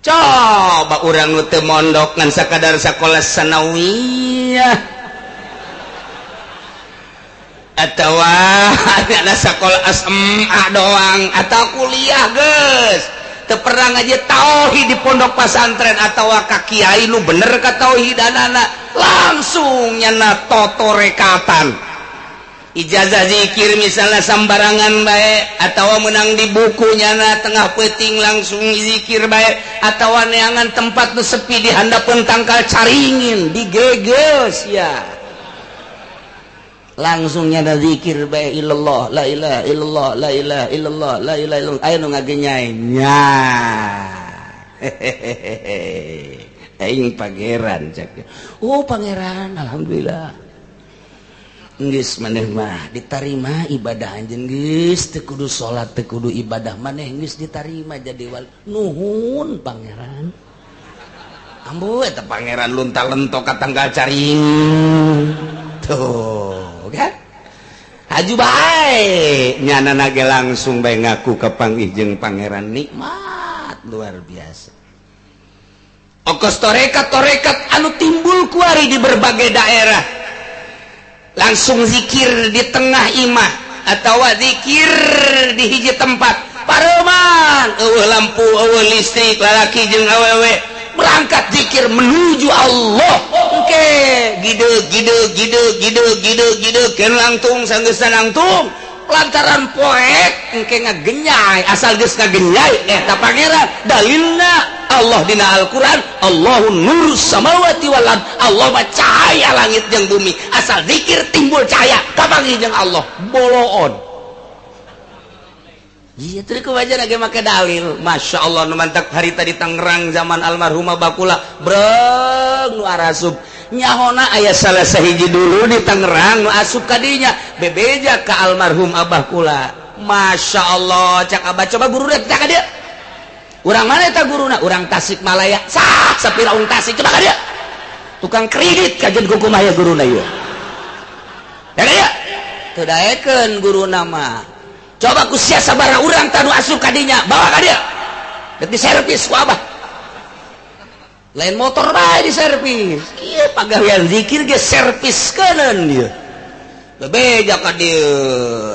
coba urang nu teu mondok ngan sakadar sakola sanawiyah atawa ada sakola SMA doang atau kuliah geus teu pernah ngaji tauhid di pondok pesantren atawa ka kiai nu bener ka tauhidanana langsung nyana toto rekatan ijazah zikir misalnya sambarangan baik atau menang di bukunya na tengah peting langsung zikir baik atau neangan tempat nu sepi di handapeun tangkal caringin digeges ya langsung nyana zikir baik illallah la ilaha illallah la ilaha illallah la ilaha illallah aya nu ngagenyai nya hehehe aing pangeran cak oh pangeran alhamdulillah geus maneh mah diterima ibadah anjeun geus teu kudu salat teu kudu ibadah maneh geus diterima jadi wali nuhun pangeran ambo eta pangeran lunta-lento ka tanggal caring tuh kan haju bae nyanana ge langsung bae ngaku ka pangijeng pangeran nikmat luar biasa okos torekat anu timbul kuari di berbagai daerah langsung zikir di tengah imah atau zikir di hiji tempat pareman eueuh lampu eueuh listrik lalaki jeung awewe berangkat zikir menuju Allah engke gide keun langtung sanggeusna langtung lantaran poek engke ngagenyai asal geus ngagenyai eta pangeran dalilna Allah dina Al-Quran Allahu nurus samawati wal ard Allah mah cahaya langit jeung bumi asal zikir timbul cahaya kapanggih jeung Allah boloon iya teu kumaha ge make dalil Masya Allah nu mantak harita di Tangerang zaman almarhum Abah Kula breng nu arasup nyahona aya salah sahiji dulu di Tangerang nu asup ka dinya bebeja ka almarhum Abah Kula Masya Allah cak Abah coba guru rek ka dia urang mana eta guruna urang Tasikmalaya sah sapira urang Tasik coba ka dia tukang kredit kajen kumaha ya guruna ieu da ya teu daekeun guruna mah coba ku sia sabaraha urang tanu asup ka dinya bawa ka dia dek di servis ku Abah lain motor bae di servis ieu pagawean zikir ge serviskeun ieu bebeja ka dieu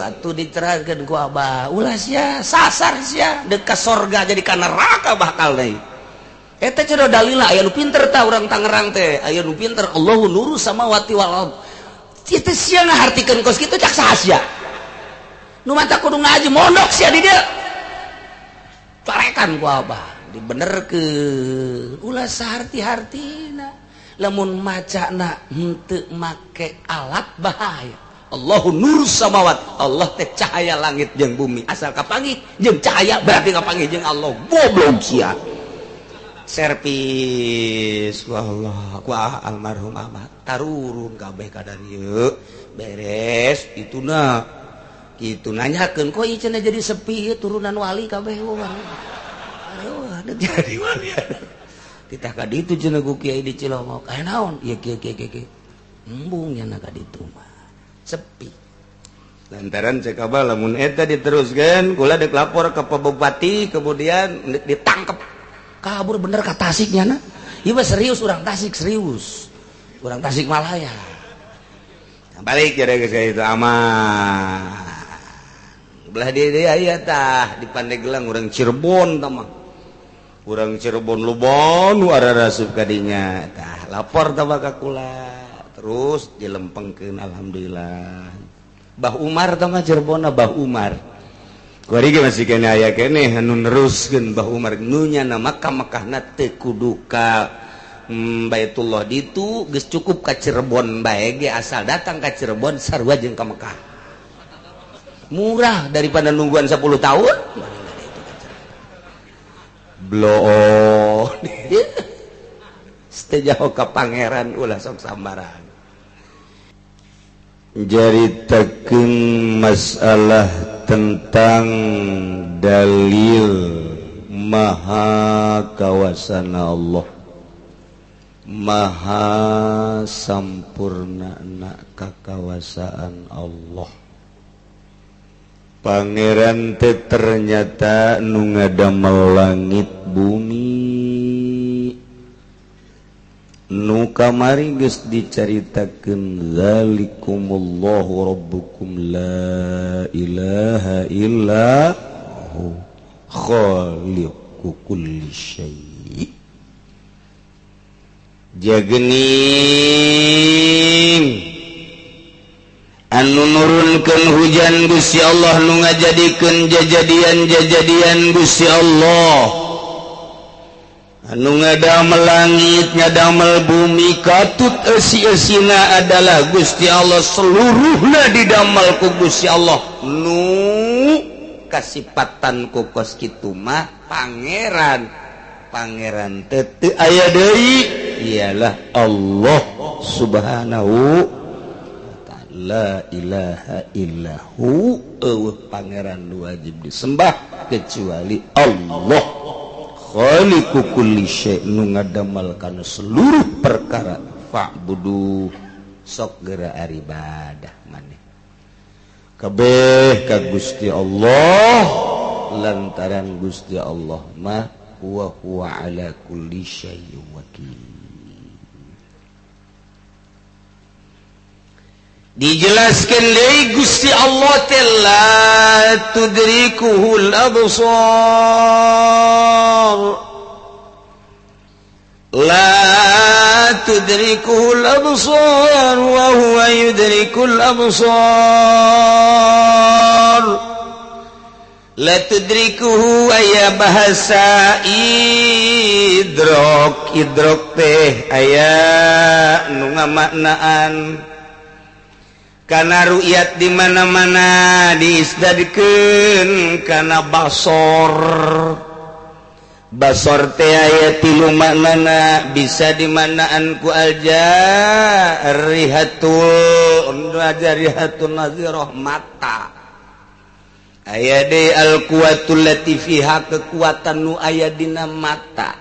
atuh diterangkeun ku Abah ulah sia sasar sia deuk ka sorga jadi ka neraka bakal deui eta cenah dalilna aya nu pinter tah urang Tangerang teh aya nu pinter Allahu nurus samawati wal ard kitu sia ngahartikeun kos kitu cak saha sia nu mata kudu ngaji mondok sia di dieu carekan ku Abah dibenerkeun ulah saharti-hartina lamun macana henteu make alat bahaya Allahu nurus samawat Allah teh cahaya langit jeung bumi asal kapanggih jeung cahaya berarti kapanggih jeung Allah goblok sia servis wallah ku almarhum Ahmad tarurun kabeh ka dieu beres ituna kitu nanyakeun kok ieu cenah jadi sepi turunan wali kabeh aduh jadi wali titah ka ditu cenah ku kiai di Cilongok aya naon ieu kieu embung nya ka ditu mah sepi lantaran cek Abah lamun eta diteruskeun kula dek lapor ke Bupati kemudian ditangkep kabur bener ka Tasik nya na ieu mah serius urang Tasik serius urang Tasikmalaya balik ya geus itu aman belah dia aya tah di Pandeglang urang Cirebon tah mah urang Cirebon Lubon nu ararasup ka dinya tah lapor tah ka kula terus dilempengkeun alhamdulillah Bah Umar tah mah Cirebonna Bah Umar kuari ge masih kene aya kene anu neruskeun Bah Umar nu nya na Makkah-Makkahna teu kudu ka Baitullah ditu geus cukup ka Cirebon bae ge asal datang ka Cirebon sarua jeung ka Mekah murah daripada nungguan 10 tahun bloon setejauh ka pangeran ulah sok sambaran jaritakeun masalah tentang dalil maha kawasana Allah maha sampurna kakawasaan Allah pangeran teh ternyata nu ngadamel langit bumi kamari geus dicaritakeun zalikumullahu rabbukum la ilaha illa hu khaliqu kulli syai' jagening anu nurunkeun hujan Gusti Allah nu ngajadikeun jajadian Gusti Allah anu ngadamel langit ngadamel bumi katut esi-esina adalah Gusti Allah seluruhna didamel ku Gusti Allah nu kasipatan ku kos kitu mah pangeran teu aya deui ialah Allah subhanahu wa ta'ala la ilaha illahu pangeran nu wajib disembah kecuali Allah khaliqu kulli syai' nu ngadamel kana seluruh perkara fa'budu sok geura ibadah maneh kabeh ka Gusti Allah lantaran Gusti Allah mah huwa ala kulli syai'in wakil. Dijelaskan deui Gusti Allah teh la tudrikuhul absar la tudrikuhul absar wa huwa yudrikul absar la tudrikuhu aya bahasa idrok teh aya nu ngamaknaan kana ru'yat di mana-mana diisdadikeun kana basor teh aya tilu maknana bisa dimanaan ku rihatun nazirah mata aya de al quwatul latifiha kekuatan nu aya dina mata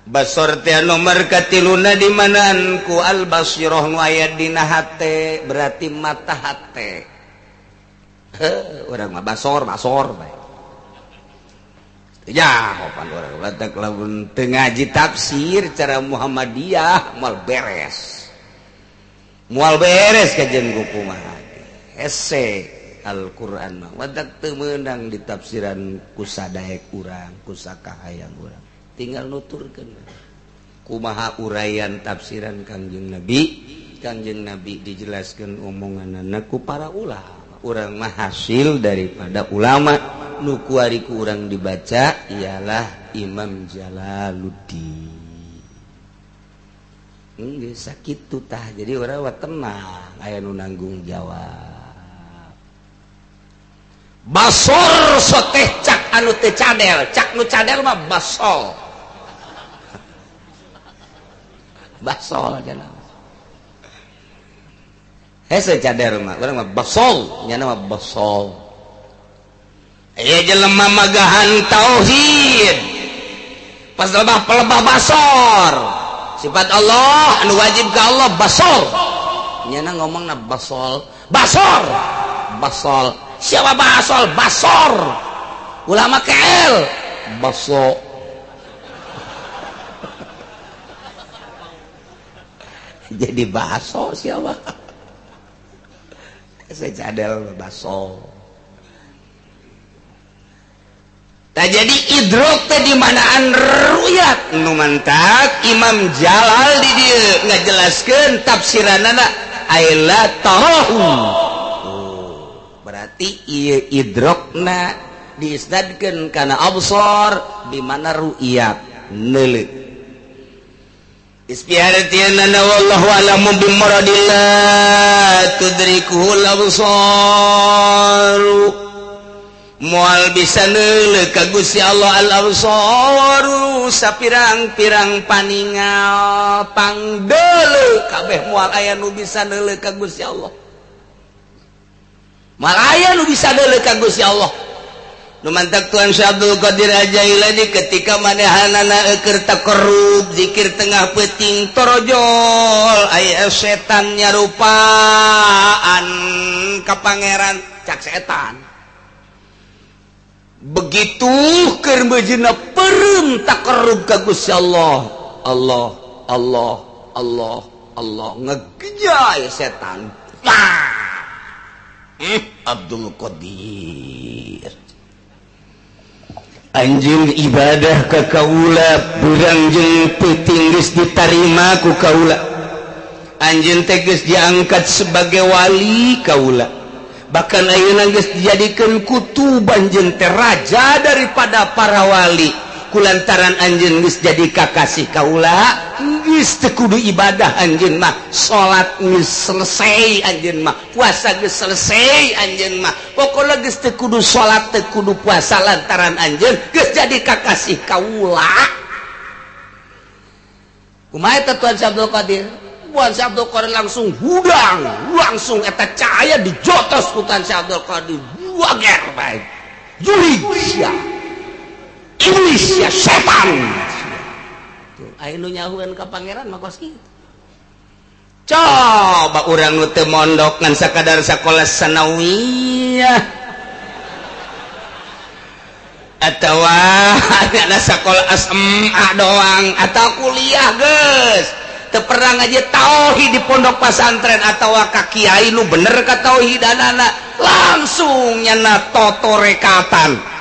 basor teh nomor katiluna di manaan ku al basirah nu aya dina hate berarti mata hate urang mah basor bae ya hopan urang batak lamun teu ngaji tafsir cara Muhammadiyah moal beres kajen buku mah hese Al-Qur'an mah batak teu meunang ditafsiran ku sadaek urang ku sakahayang urang tinggal nuturkeun kumaha uraian tafsiran Kangjeng Nabi dijelaskeun omonganna ku para ulama urang mah hasil daripada ulama nu kuari ku urang dibaca ialah Imam Jalaluddin geus sakitu tah jadi urang mah tenang aya nu nanggung jawab basor soteh cak anu teu cadel cak nu cadel mah basol cenah hese cadel mah urang mah basol nya mah basol aya jelema magahan tauhid pas lebah basor sifat Allah anu wajib ka Allah basol nya ngomongna basol siapa basol ulama KL baso jadi baso siapa saya cadel baso tak jadi idrok teh di manaan ruyat nu mantak Imam Jalal di dieu ngajelaskeun tafsiranana aila tarahu berarti ieu idrokna diisnadkeun kana absar di mana ru'yat neuleuh ispiaratianna wallahu a'lamu bimuradillah tudrikuhul absar moal bisa neuleuh ka Gusti Allah al absar sapirang-pirang paningal pangdeuleuh kabeh moal aya nu bisa neuleuh ka Gusti Allah moal aya nu bisa neuleuh ka Gusti Allah nu mantak Tuhan Syekh Abdul Qadir Al-Jailani ketika manehanana keur takarrub zikir tengah peuting torojol aya setan nyarupaan ka pangeran cak setan begitu keur beujina peureum takarrub ka Gusti Allah Allah ngegejay setan. Abdul Qadir anjing ibadah ke kaula burang jeung peuting geus ditarima ku kaula anjeun teh geus diangkat sebagai wali kaula bahkan ayeuna geus dijadikeun kutuban jeung teh raja daripada para wali kulantaran anjeun geus jadi kakasih kaula geus teu kudu ibadah anjeun mah salat geus selesai anjeun mah puasa geus selesai anjeun mah pokona geus teu kudu salat teu kudu puasa lantaran anjeun geus jadi kakasih kaula kumaha eta Tuan Abdul Qadir Tuan Abdul Qadir langsung hudang langsung eta cahaya dijotos ku Tuan Abdul Qadir wager bae jurig sia iblis ya setan anu nyahuan ka pangeran mah kos kitu coba urang nu teu mondok ngan sakadar sakola sanawiyah atawa ada sakola SMA doang atau kuliah geus teu pernah ngaji tauhid di pondok pesantren atawa ka kiai nu bener ka tauhidanana langsung nyana toto rekatan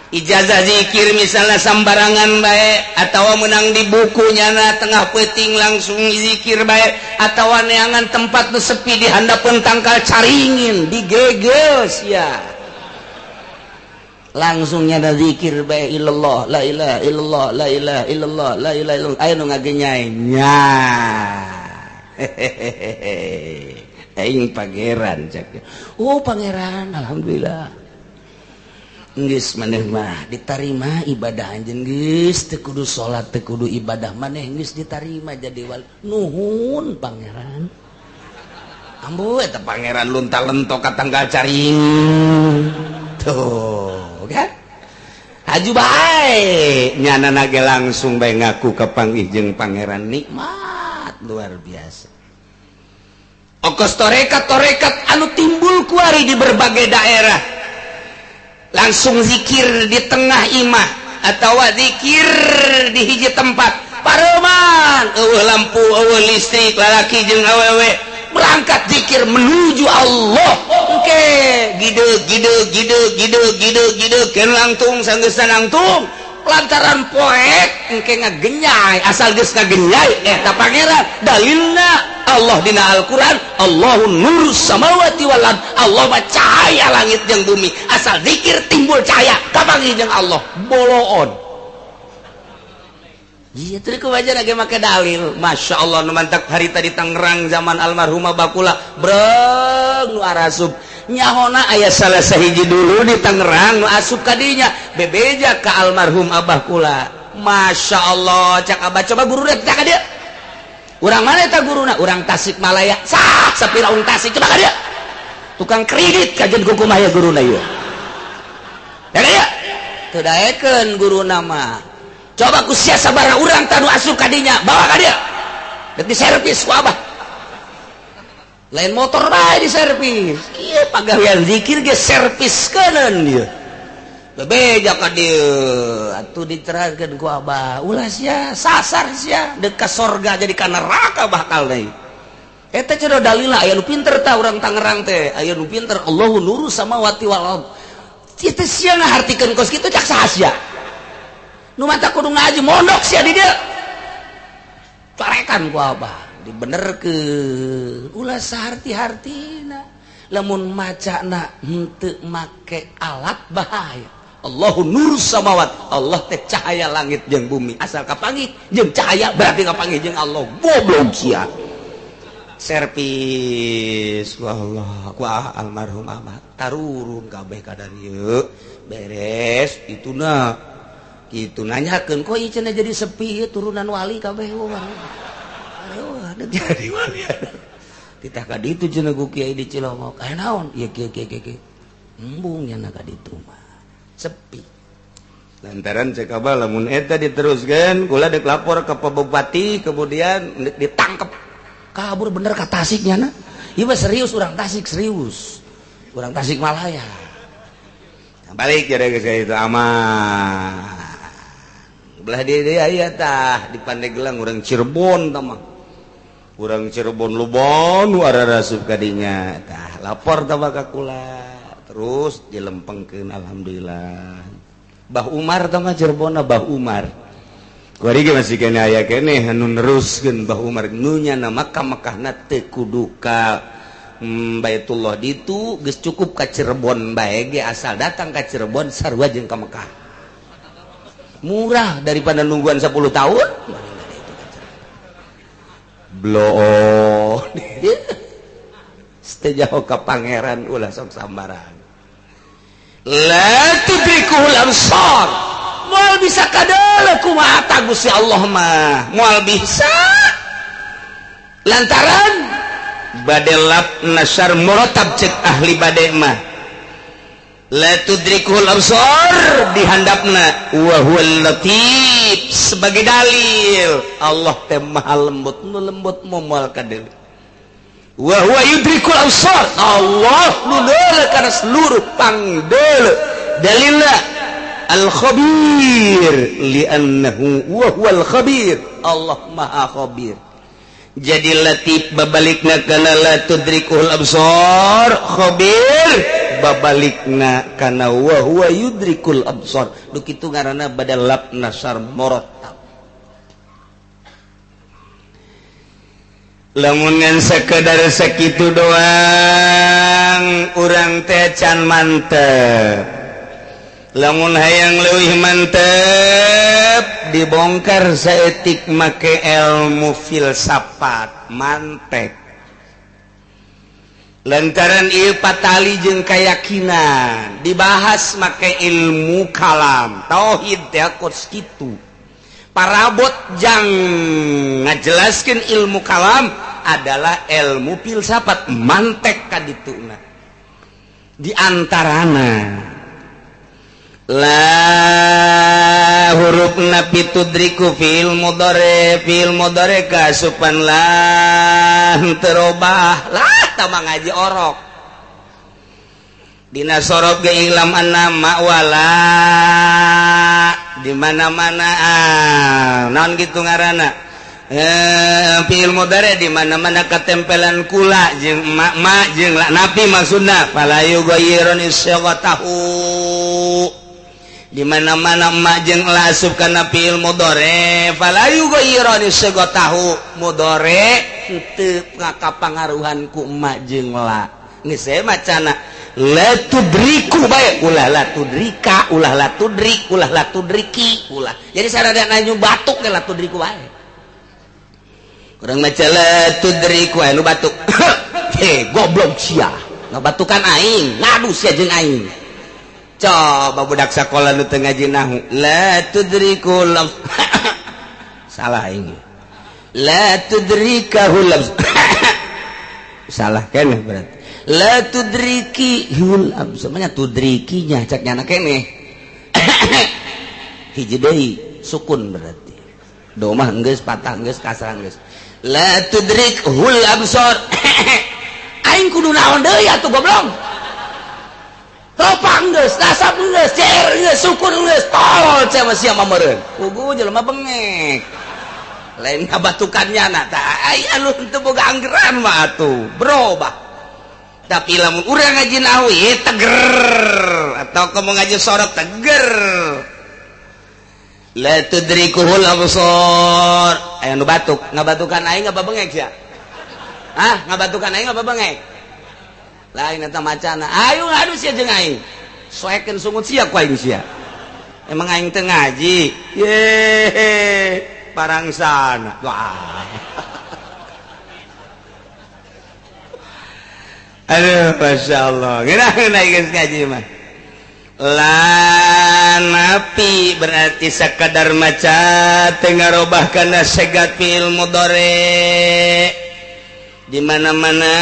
ijazah zikir misalnya sambarangan baik atau menang di bukunya na tengah peting langsung zikir baik atau neangan tempat nu sepi di handapeun tangkal caringin digeges ya langsung nyana zikir baik illallah la ilaha illallah la ilaha illallah la ilaha illallah aya nu ngagenyai nya hehehe aing pangeran cak oh pangeran alhamdulillah geus maneh mah ditarima ibadah anjeun geus teu kudu salat teu kudu ibadah maneh geus ditarima jadi wali nuhun pangeran ambo eta pangeran lunta-lento ka tanggal caring tuh kan haju bae nyanana ge langsung bae ngaku ka panggih pangeran nikmat luar biasa okos torekat anu timbul kuari di berbagai daerah langsung zikir di tengah imah atau zikir di hiji tempat pareman eueuh lampu eueuh listrik lalaki jeung awewe berangkat zikir menuju Allah engke gide keun langtung sanggeus langtung lantaran poek engke ngagenyai asal geus ngagenyai eta pangeran dalilna Allah dina Al-Quran Allahu nurus samawati wal ard Allah mah cahaya langit jeung bumi asal zikir timbul cahaya kapanggih jeung Allah boloon iya teu kumaha ge make dalil Masya Allah nu mantak harita di Tangerang zaman almarhumah Bakula breng nu arasub nyahona aya salah sahiji dulu di Tangerang nu asup ka dinya bebeja ka almarhum Abah Kula Masya Allah cak Abah coba guru deh cak dia urang mana eta guruna urang Tasikmalaya sak sapira ung Tasik coba ka dia tukang kredit kajen kumaha ya guruna ieu ya dia teu daekeun guruna mah coba ku sia sabaraha urang tanu asup ka dinya bawa ka dia dek diservis ku Abah lain motor bae diservis ieu pagawean zikir ge serviskeun ieu bebeja ka dieu atuh diterangkeun ku Abah ulah sia sasar sia deuk ka sorga jadi ka neraka bakal deui eta cenah dalilna aya nu pinter tah urang Tangerang teh aya nu pinter Allahu nuru samawati wal ard kitu sia ngahartikeun kos kitu cak saha sia nu mata kudu ngaji mondok sia di dieu carekan ku Abah dibenerkeun ulah saharti-hartina lamun macana henteu make alat bahaya Allahu nurus samawat Allah teh cahaya langit jeung bumi asal kapanggih jeung cahaya berarti kapanggih jeung Allah goblok sia servis wallah ku almarhum Ahmad tarurun kabeh ka dieu beres ituna kitu nanyakeun kok ieu cenah jadi sepi turunan wali kabeh aduh jadi wali titah ka ditu cenah ku kiai di Cilongok aya naon ieu kieu embung nya ka ditu mah sepi lantaran cek Abah lamun eta diteruskan kula dek lapor ke Pak Bupati kemudian ditangkap kabur bener ka Tasiknya na ieu serius urang Tasik serius urang Tasikmalaya nah, balik jadi geus itu aman belah dia aya tah di Pandeglang urang Cirebon tah mah kurang Cirebon Lubon rasub kadinya lapor ka kula terus dilempengkeun alhamdulillah Bah Umar tama Cirebon Bah Umar kuari ge masih kene aya kene anu neruskeun Bah Umar nu nya Makkah teu kudu ka Baitullah ditu geus cukup ka Cirebon bae ge asal datang ka Cirebon sarua jeung ka Mekah murah daripada nungguan 10 tahun bloon sejauh ke pangeran ulah sok sambaran la tudrikul absar moal bisa kadala kumaha Gusti Allah mah moal bisa lantaran badelap nasar muratab cek ahli bade mah la tudrikul absar dihandapna wa huwal latif sebagai dalil Allah teh maha lembut nu lembut moal kadeu wa huwa yudrikul absar Allah nu deuleu kana seluruh pangdeuleu dalilna al khabir li'annahu wa huwal khabir Allah maha khabir jadi latif babalikna kana la tudrikul absar khabir babalikna kana wa huwa yudrikul absar du kitu ngaranna badalab nasar murattab lamun ngan sakedar sakitu doang urang teh can mantep lamun hayang leuwih mantep dibongkar saeutik make ilmu filsafat mantek lantaran ieu patali jeung keyakinan dibahas make ilmu kalam tauhid teh kos kitu parabot jang ngajelaskeun ilmu kalam adalah ilmu filsafat mantek kadituna di antarana la hurufna pitudriku fil mudhari kasupan lah terobah lah tambah ngaji orok dina sorok ge ilam annama wala di mana-mana naon gitu ngaranna fil mudhari di mana-mana katempelan kula jeung ma jeung napi maksudna fala yughayyirun isyaqatahu di mana-mana mak jeung lasub kana fi'il mudhari fala yughayyirun isyaqatahu mudhari teu ngakapangaruhan ku mak jeung la geus saya macana la tudriku bae ulah la tudrika ulah la tudrik ulah la tudriki ulah jadi sarada nyu batuk ge la tudriku bae kurang maca la tudriku anu batuk goblok sia ngabatukan aing ngadu sia jeung aing coba budak sakola nu teu ngaji nahwu la tudrikul salah aing la tudrikahul salah keneh berarti la tudrikihul sebenarnya tudrikinya cak nyana keneh hiji deui sukun berarti do mah geus patah geus kasrah geus la tudrikhul absar aing kudu naon deui atuh goblok topang geus nasab geus cer geus sukun geus tolol cenah sia mameureun pugu jelema bengek lain ngabatukannya na tah ai anu teu boga anggeran mah atuh berubah tapi lamun urang ngaji nahwu teger atau kamu ngaji sorok teger la tudrikuhul absar aya nu batuk ngabatukan aing apa bengek sia ngabatukan aing apa bengek lain eta macana ayo ngadu sia jeung aing soekeun sungut sia ku aing sia emang aing teu ngaji ye parangsana wah aduh masyaallah ngeunah geus ngaji mah la napi berarti sakadar maca teu ngarobah kana segat fi'il mudhari di mana-mana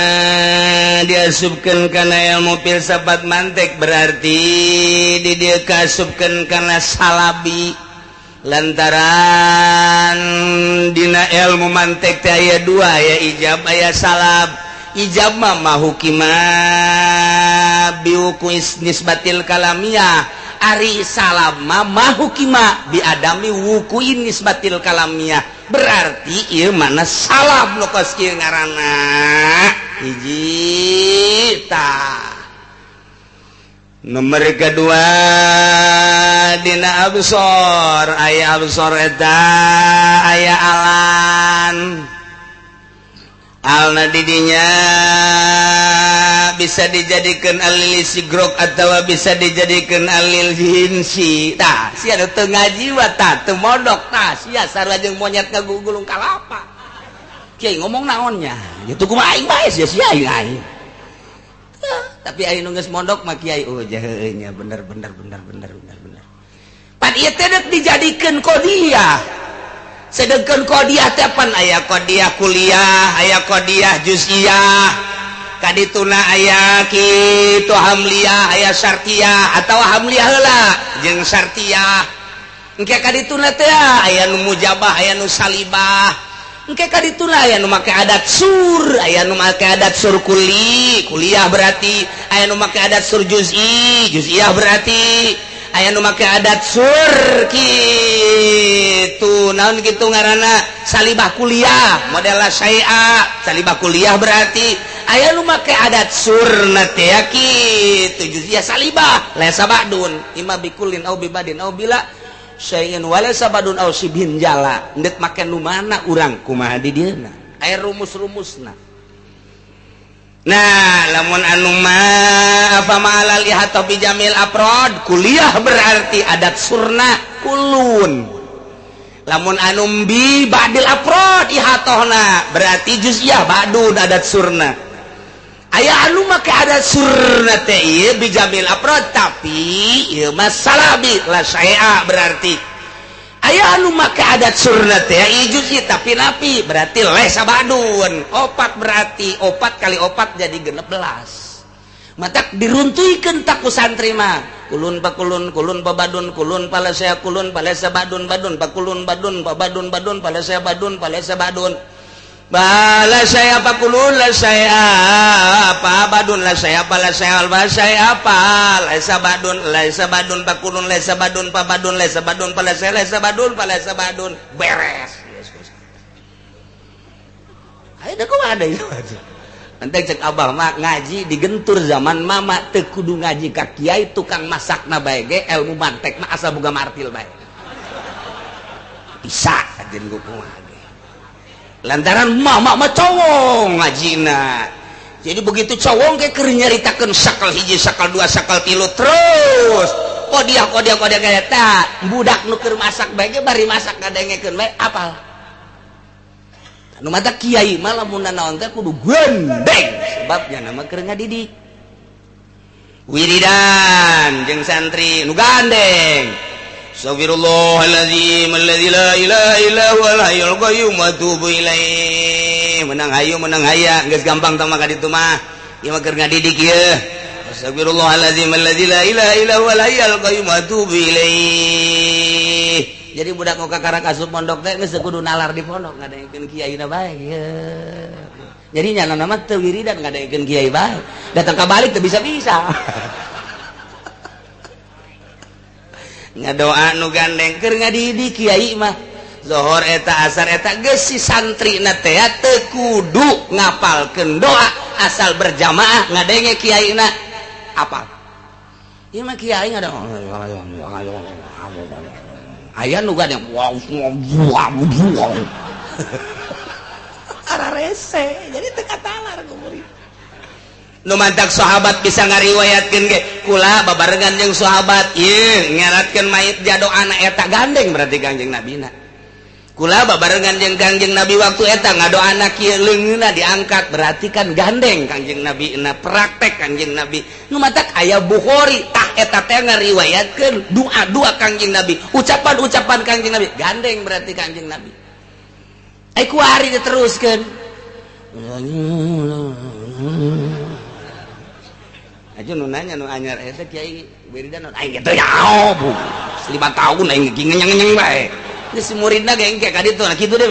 diasupkeun kana ilmu filsafat mantek berarti di dieu kasupkeun kana salabi lantaran dina ilmu mantek teh aya dua aya ijab aya salab ijab mah mahukima biuku nisbatil kalamiyah ari salama mahukima biadami wukuin nisbatil kalamiyah berarti ieu mana salam nu kos kieu ngaranna hiji tah. Nomor kedua dina absor aya absor eta aya alan alna didinya bisa dijadikan alil sigrok atau bisa dijadikan alil hinsi tah sia teu ngaji wa tah teu modok tah sia sarua jeung monyet ngagugulung kalapa kiai ngomong naonnya gitu kumaha aing bae sia aing tapi aing nu geus mondok mah kiai heuh nya bener pan ieu teh dijadikeun qodiyah sedangkan qodiyah teh pan aya qodiyah kuliah aya qodiyah juz'iyah kadituna aya kitu hamliyah aya syartiyah atawa hamliyah heula jeung syartiyah engke kadituna teh aya nu mujabah aya nu salibah engke kadituna aya nu make adat sur aya nu make adat sur kuliah berarti aya nu make adat sur juz'iyah berarti aya nu make adat sur kitu naon kitu ngaranna salibah kuliah modelna syai'a salibah kuliah berarti aya nu make adat surna teh kitu juz'iyah salibah laisa ba'dun imma bikulin au bibadin au bila syai'in walaysa ba'dun au sibhin jala ndet make nu mana urang kumaha di dieuna aya rumus-rumusna. Nah lamun anu ma apa ma'alal ihata bi jamil afrad kuliah berarti adat surna kulun lamun anu bi ba'dil afrad ihatahna berarti juz'iyah ba'dun adat surna aya anu make adat surna teh ieu bi jamil afrad tapi ieu mah salabi la syai'a berarti aya anu make adat surna teh juz'i tapi napi berarti laisa ba'dun opat berarti opat kali opat jadi 16 matak diruntuikeun tak ku santri mah kulun pakulun kulun pabadun kulun palasaya kulun palasa badun badun pakulun badun pabadun badun palasaya badun palasa badun bala saya apa kulun la saya apa badun la saya apa la saya alba saya apa laisa badun pakulun laisa badun pabadun laisa badun pala saya laisa badun beres ayo dah kau ada itu nanti cek abah mak ngaji digentur zaman mama teu kudu ngaji ka kiai tukang masakna bae ge ilmu mantek mah asal boga martil bae bisa ajeun kumaha lantaran mama mah cowong ngajina jadi begitu cowong ke keur nyaritakeun sakal hiji sakal dua sakal tilu terus kodiah kayak eta budak nu keur masak bae ge bari masak ngadengekeun bae apal nu mata kiai mah lamun naon teh kudu gendeng sebabnya nama keur ngadidik wiridan jeung santri nu gandeng Astagfirullahaladzim alladzi la ilaha illa huwal hayyul qayyum wa atubu ilaih menang hayu menang haya geus gampang tah mah ka ditu mah ieu mah keur ngadidik ieu Astagfirullahaladzim alladzi la ilaha illa huwal hayyul qayyum wa atubu ilaih jadi budak nu kakara kasup pondok teh geus kudu nalar di pondok ngadengkeun kiaina bae jadi nyana mah teu wiridan ngadengkeun kiai bae datang ka balik teu bisa-bisa ngadoa nu gandeng keur ngadidik kiai mah zohor eta asar eta geus si santrina teh teu kudu ngapalkeun doa asal berjamaah ngadenge kiaina apal ieu mah kiai ngadoa aya nu gandeng ara rese jadi teu katalar ku murid nu mantak sahabat bisa ngariwayatkeun ge kula babarengan jeung sahabat ieu ngeratkeun mayit jadoana eta gandeng berarti Kangjeng Nabina kula babarengan jeung Kangjeng Nabi waktu eta ngadoana kieu leungeunna diangkat berarti kan gandeng Kangjeng Nabi na praktek Kangjeng Nabi nu mantak aya Bukhari tah eta teh ngariwayatkeun doa-doa Kangjeng Nabi ucapan-ucapan Kangjeng Nabi gandeng berarti Kangjeng Nabi ai ku ari diteruskeun aja nu nanya nu anyar eta kiai wiridan aing teh nyaho bu 5 tahun aing ngenyeng-ngenyeng bae geus muridna ge engke ka ditu nah kitu deh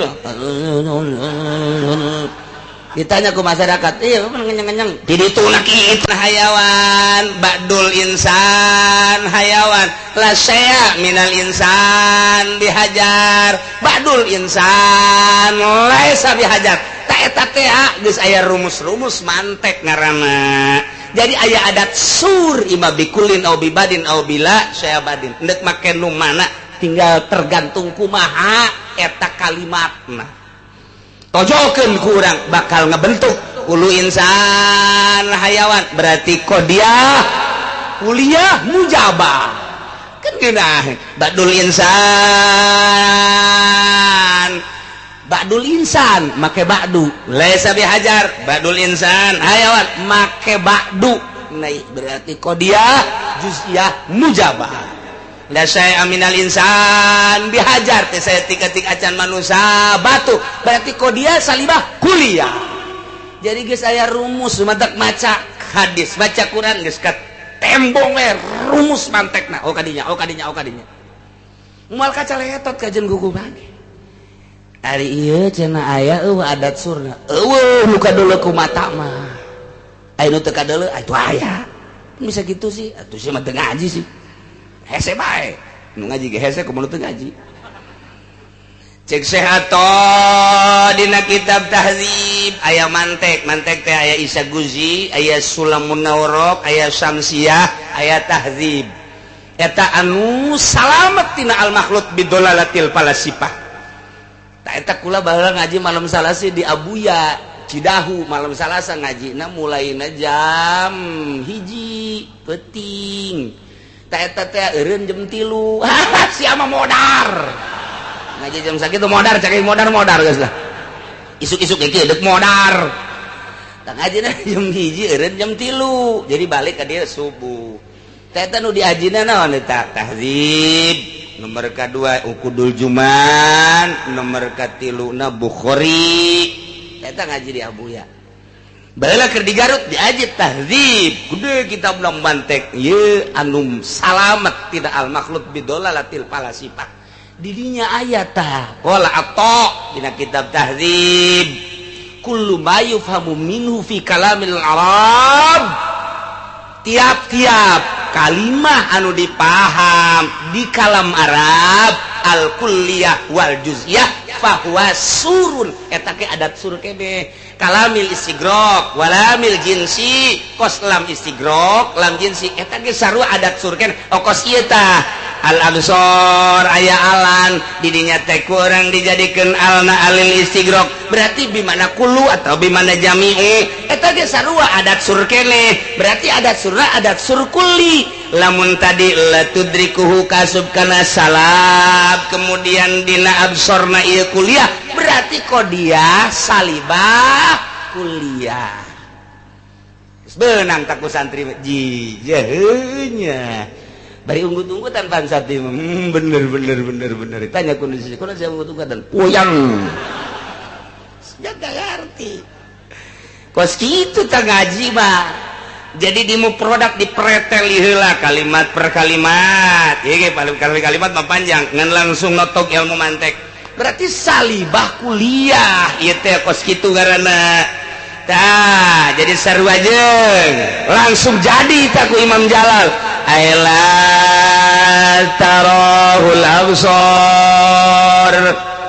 ditanya ke masyarakat, iya ngenyang-ngenyang di ditu kitu hayawan ba'dul insan hayawan la syai'a minal insan bihajar ba'dul insan laisa bihajar ta eta teh geus aya rumus-rumus mantek ngaranna. Jadi aya adat sur ima bikulin au bibadin au bila syai'a badin endek make nu mana tinggal tergantung kumaha eta kalimatna. Tojokeun kurang bakal ngebentuk ulu insan hayawan berarti kodiah kuliah mujabah kan geunah ba'dul insan make ba'du laisa bihajar ba'dul insan hayawan make ba'du nah berarti kodiah juz'iyah mujabah la syai'a minal insan bihajar teh saya tik-tik acan manusia batu berarti kodiah salibah kuliah. Jadi geus aya rumus matak maca hadis baca Quran geus ka tembong we rumus mantekna kadinya moal kaca letot kajen gugu bage ari ieu cenah aya adat surna nu kadeuleu ku mata mah aya nu teu kadeuleu atuh aya bisa gitu sih atuh sih mah teu ngaji sih hese bae nu ngaji ge hese kumaha teu ngaji cek sehato dina kitab tahzib aya mantek teh aya Isa Guzi aya Sulamun Nawrok aya Syamsiyah aya tahzib eta anu salamet tina al makhluk bidolalatil falasifah ta eta kula baheula ngaji malam Salasa di Abuya Cidahu malam Salasa ngajina mulaina jam 1 peuting ta eta teh eureun jam 3 sia mah modar ngaji jam sakitu modar cak modar geus lah isuk-isuk ge deuk modar tah ngajina jam 1 eureun jam 3 jadi balik ka dieu subuh teh eta nu diajina naon eta tahzib nomor kadua ukudul juman nomor katiluna Bukhari eta ngaji di Abuya baheula keur di Garut diaji tahzib gede kitab ulang mantek ieu anu salamet tina al makhluk bidolalatil falasifah didinya ayata wala ato dina kitab tahzib kullu ma yufhamu minhu fi kalamil arab tiap-tiap kalimah anu dipaham di kalam Arab al kulliyah wal juz'iyah fahuwa surun eta ke adat sur kene kalamil istigrok walamil jinsi kos lam istigrok lam jinsi eta ge sarua adat sur kene okos ieu tah al absor aya alan didinya teh kurang dijadikeun alna alil istigrok berarti bimana kullu atau bimana jami'i eta ge sarua adat sur kene berarti adat surna adat sur kulli lamun tadi la tudrikuhu kasub kana salab kemudian dina absorna ieu kuliah berarti qodiyah salibah kuliah geus beunang tak ku santri ji jeunya bari unggut-unggutan pan sati bener tanya kondisi kuna saya unggut-unggutan puyang jaga ngerti kos kitu tah ngaji mah jadi dimu produk dipreteli heula kalimat per kalimat ieu kalimat mah panjang ngan langsung notok ilmu mantek berarti salibah kuliah ieu teh kos kitu ngaranna tah jadi sarua jeung langsung jadi tah ku Imam Jalal aila tarahul absar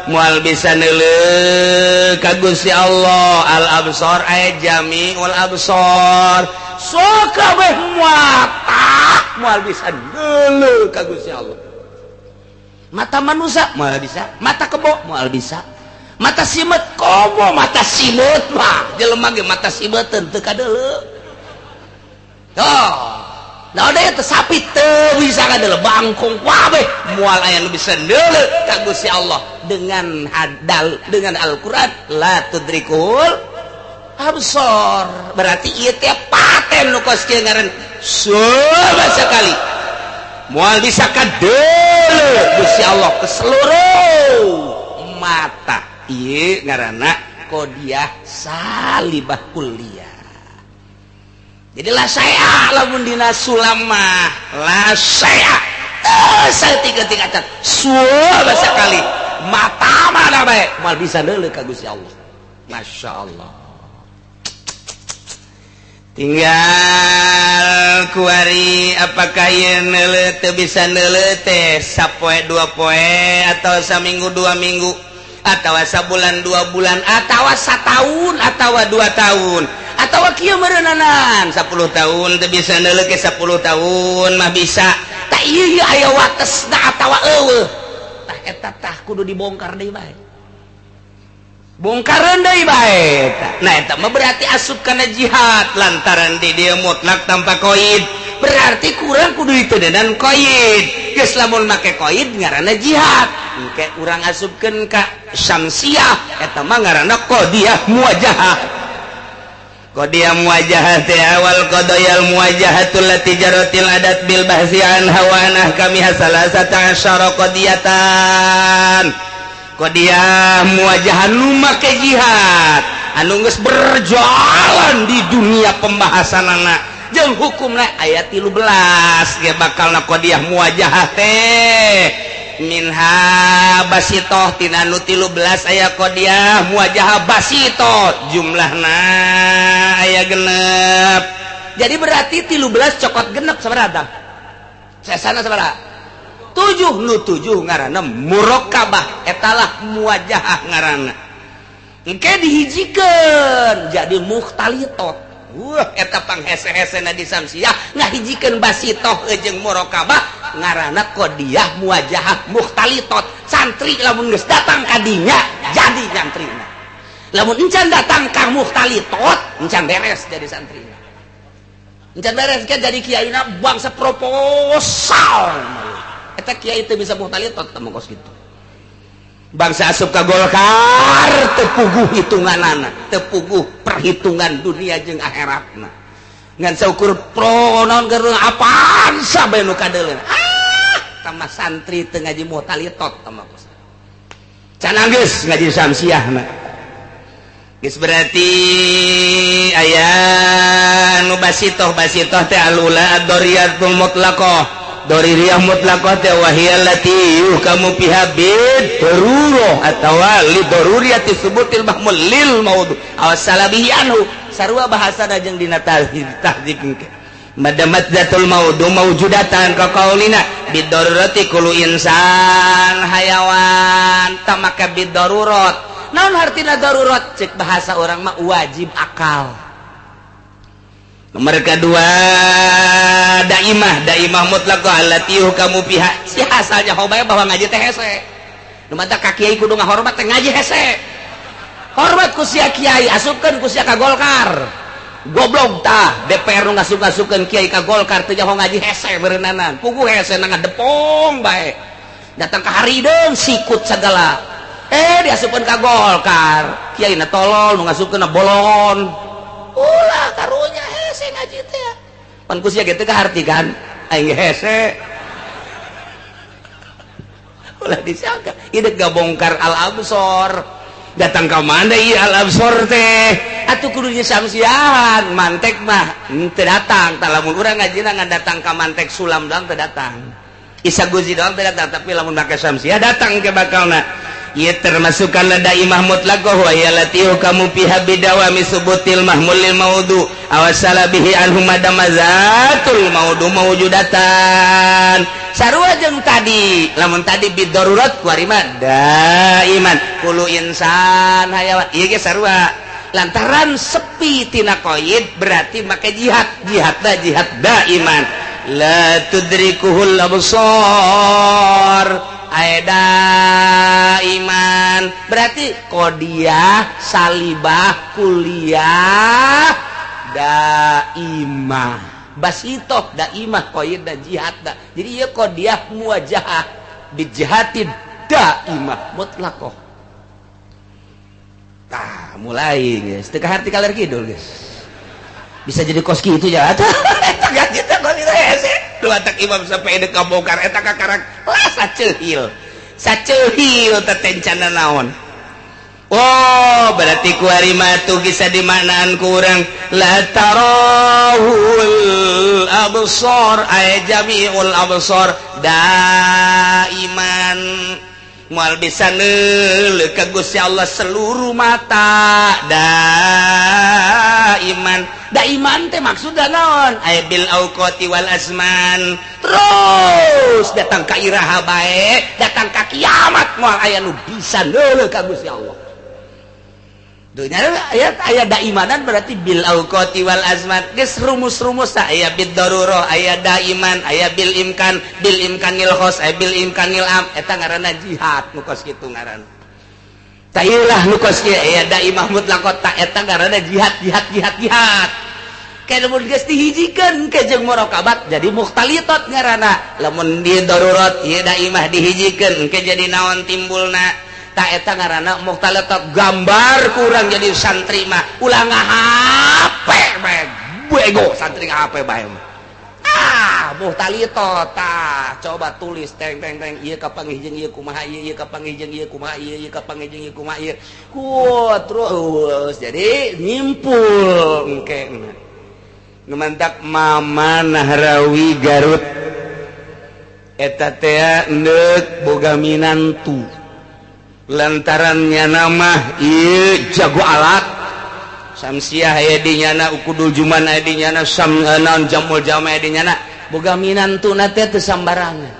mual bisa neuleuh ka Gusti Allah al absar ay jami'ul absar sok kabeh mata mual bisa neuleuh ka Gusti Allah mata manusia moal bisa mata kebo moal bisa mata simet komo mata simet mah jelema ge mata simeteun teu kadeuleu nah udah ya sapi teu bisa kadeuleu bangkong kabeh moal aya nu bisa neuleuh ka Gusti Allah dengan Al-Qur'an la tudrikul absar berarti ieu teh paten nu kos kieu ngaran salah sekali moal bisa kadeuleu Gusti Allah ke seluruh mata ieu ngaranna qodiyah salibah kulliyah. Jadi la saya lamun dina sulam mah la saya saeutik-eutik acan suah sekali mata mana bae moal bisa neuleuh ka Gusti Allah. Masya Allah tinggal kuari apakah yen teu bisa neuleuh sapoe 2 poe atau saminggu 2 minggu atau sabulan 2 bulan atau satahun atau 2 tahun atau kieu meureunanan 10 tahun teu bisa neuleuh ke 10 tahun mah bisa tah ieu aya watesna atawa eueuh tah eta tah kudu dibongkar deui bae bongkaran deui bae. Nah eta mah berarti asup kana jihad lantaran di dieu mutlak tanpa qaid. Berarti kurang kudu diteuneunan qaid. Geus lamun make qaid ngaranna jihad. Engke urang asupkeun ka syamsiah eta mah ngaranna qadiyah muwajahah. Qadiyah muwajahah teh awal qadayal muwajahatul lati jaratil adat bil bahsi an hawanah kami hasalasata asyara qadiyatan. Qadiyah muwajahan nu make jihad anu geus berjalan di dunia pembahasanana jeung hukumna aya 13 ge bakalna qadiyah muwajahah teh minha basitoh tina nu 13 aya qadiyah muwajahah basitoh jumlahna aya genep jadi berarti 13 cokot genep sabaraha sesana sabaraha 7 nu 7 ngaranna murokabah etalah muwajahah ngaranna engke dihijikeun jadi mukhtalitot eta panghese-hesena di samsiah ngahijikeun basitoh jeung murokabah ngaranna qadiyah muwajahah mukhtalitot santri lamun geus datang ka dinya jadi santrina lamun encan datang ka mukhtalitot encan beres jadi santrina encan beres kan jadi kiaina bangsa proposal eta kiai teu bisa muhtalitot teh mongkos kitu bangsa asup ka Golkar teu puguh hitunganana teu puguh perhitungan dunia jeung akhiratna ngan saukur pro naon keur apaan sabe nu kadeuleun tamah santri teu ngaji muhtalitot teh mongkos can geus ngaji samsiahna geus berarti aya nu basitoh teh alula ad-dariyatul mutlaqah Doririyah mutlaqah teh wahiyal lati yuhkamu fiha bid darurah atawa li daruriyati subutil mahmul lil maudhu aw salabihi anhu sarua bahasana jeung dina tahdzib engke madamat zatul maudhu maujudatan ka qaulina bid darurati kullu insan hayawan tamaka bid darurat naon artina darurat cek bahasa orang mah wajib akal. Nomor kedua daimah mutlaqah allati hukamu fiha si asalnya hobaya bahwa ngaji teh hese nu mata ka kiai kudu ngahormat teh ngaji hese hormat ku sia kiai asupkeun ku sia ka Golkar goblok tah DPR nu ngasup-ngasupkeun kiai ka Golkar teh nyaho ngaji hese beureunanan puguh hese na ngadepong bae datang ka harideung sikut sagala diasupkeun ka Golkar kiai na tolol nu ngasupkeun na bolon ulah karunya hese ngaji teh pan ku sia ge teh kaharti kan aing hese ulah disangka ieu gabongkar al absor datang ka mana ieu al absor teh atuh kudu samsiahan mantek mah teu datang tah lamun urang ngajina ngadatang ka mantek sulam doang teu datang isa guzi doang teu datang tapi lamun make samsiah datang ke bakalna ieu termasuk kana daimah mutlaqah wa yalati hukamu fiha bidawami subutil mahmulil maudhu awasala bihi anhu madamazatul maudhu mawjudatan sarua jeung tadi lamun tadi bidarurat kuari mah daiman kullu insan hayawan ieu ge sarua lantaran sepi tina qaid berarti make jihad jihad daiman la tudrikuhul absar aeda iman berarti qadiyah salibah kuliah daimah basitoh daimah qaid dan jihad jadi ieu qadiyah muwajahah bijihadid daimah mutlaqah tah mulai geus teu kaharti kaler kidul geus bisa jadi kos kitu ya eta gaji teh kos kitu hese dua tak imam sampai dek kabongkar eta kakarak lah saceuhil tetencana naon oh berarti ku ari matu bisa dimaknaan ku urang la tarahul absar ay jami'ul absar daiman moal bisa neuleuh ka Gusti Allah seluruh mata daiman iman teh maksudna naon aya bil auqati wal azman terus datang ka iraha bae datang ka kiamat moal aya nu bisa neuleuk ka Gusti Allah dunya aya daimanan berarti bil auqati wal azman geus rumus-rumus aya bid darurah aya daiman aya bil imkanil khos aya bil imkanil am eta ngaranna jihad nu kos kitu ngaranna tailah nu kos kieu aya daimah mutlaqat eta ngaranna jihad kayak lamun geus dihijikeun ke jeung muraqabat jadi mukhtalitat ngaranna lamun di darurat ieu daimah dihijikeun ke jadi naon timbulna tak eta ngaranna mukhtalitat gambar kurang jadi santri mah ulah ngahape bae bego santri ngahape bae mukhtalitat coba tulis teng ieu kapanggih jeung ieu kumaha ieu kapanggih jeung ieu kumaha ieu kapanggih jeung ieu kumaha ieu terus jadi nyimpul engke numantak Mama Nahrawi Garut eta teh neuk boga minantu lantarannya nama ieu jago alat samsiah aya di nyana ukudul juman aya di nyana naon jamul jama aya di nyana boga minantuna teh teu sambarangan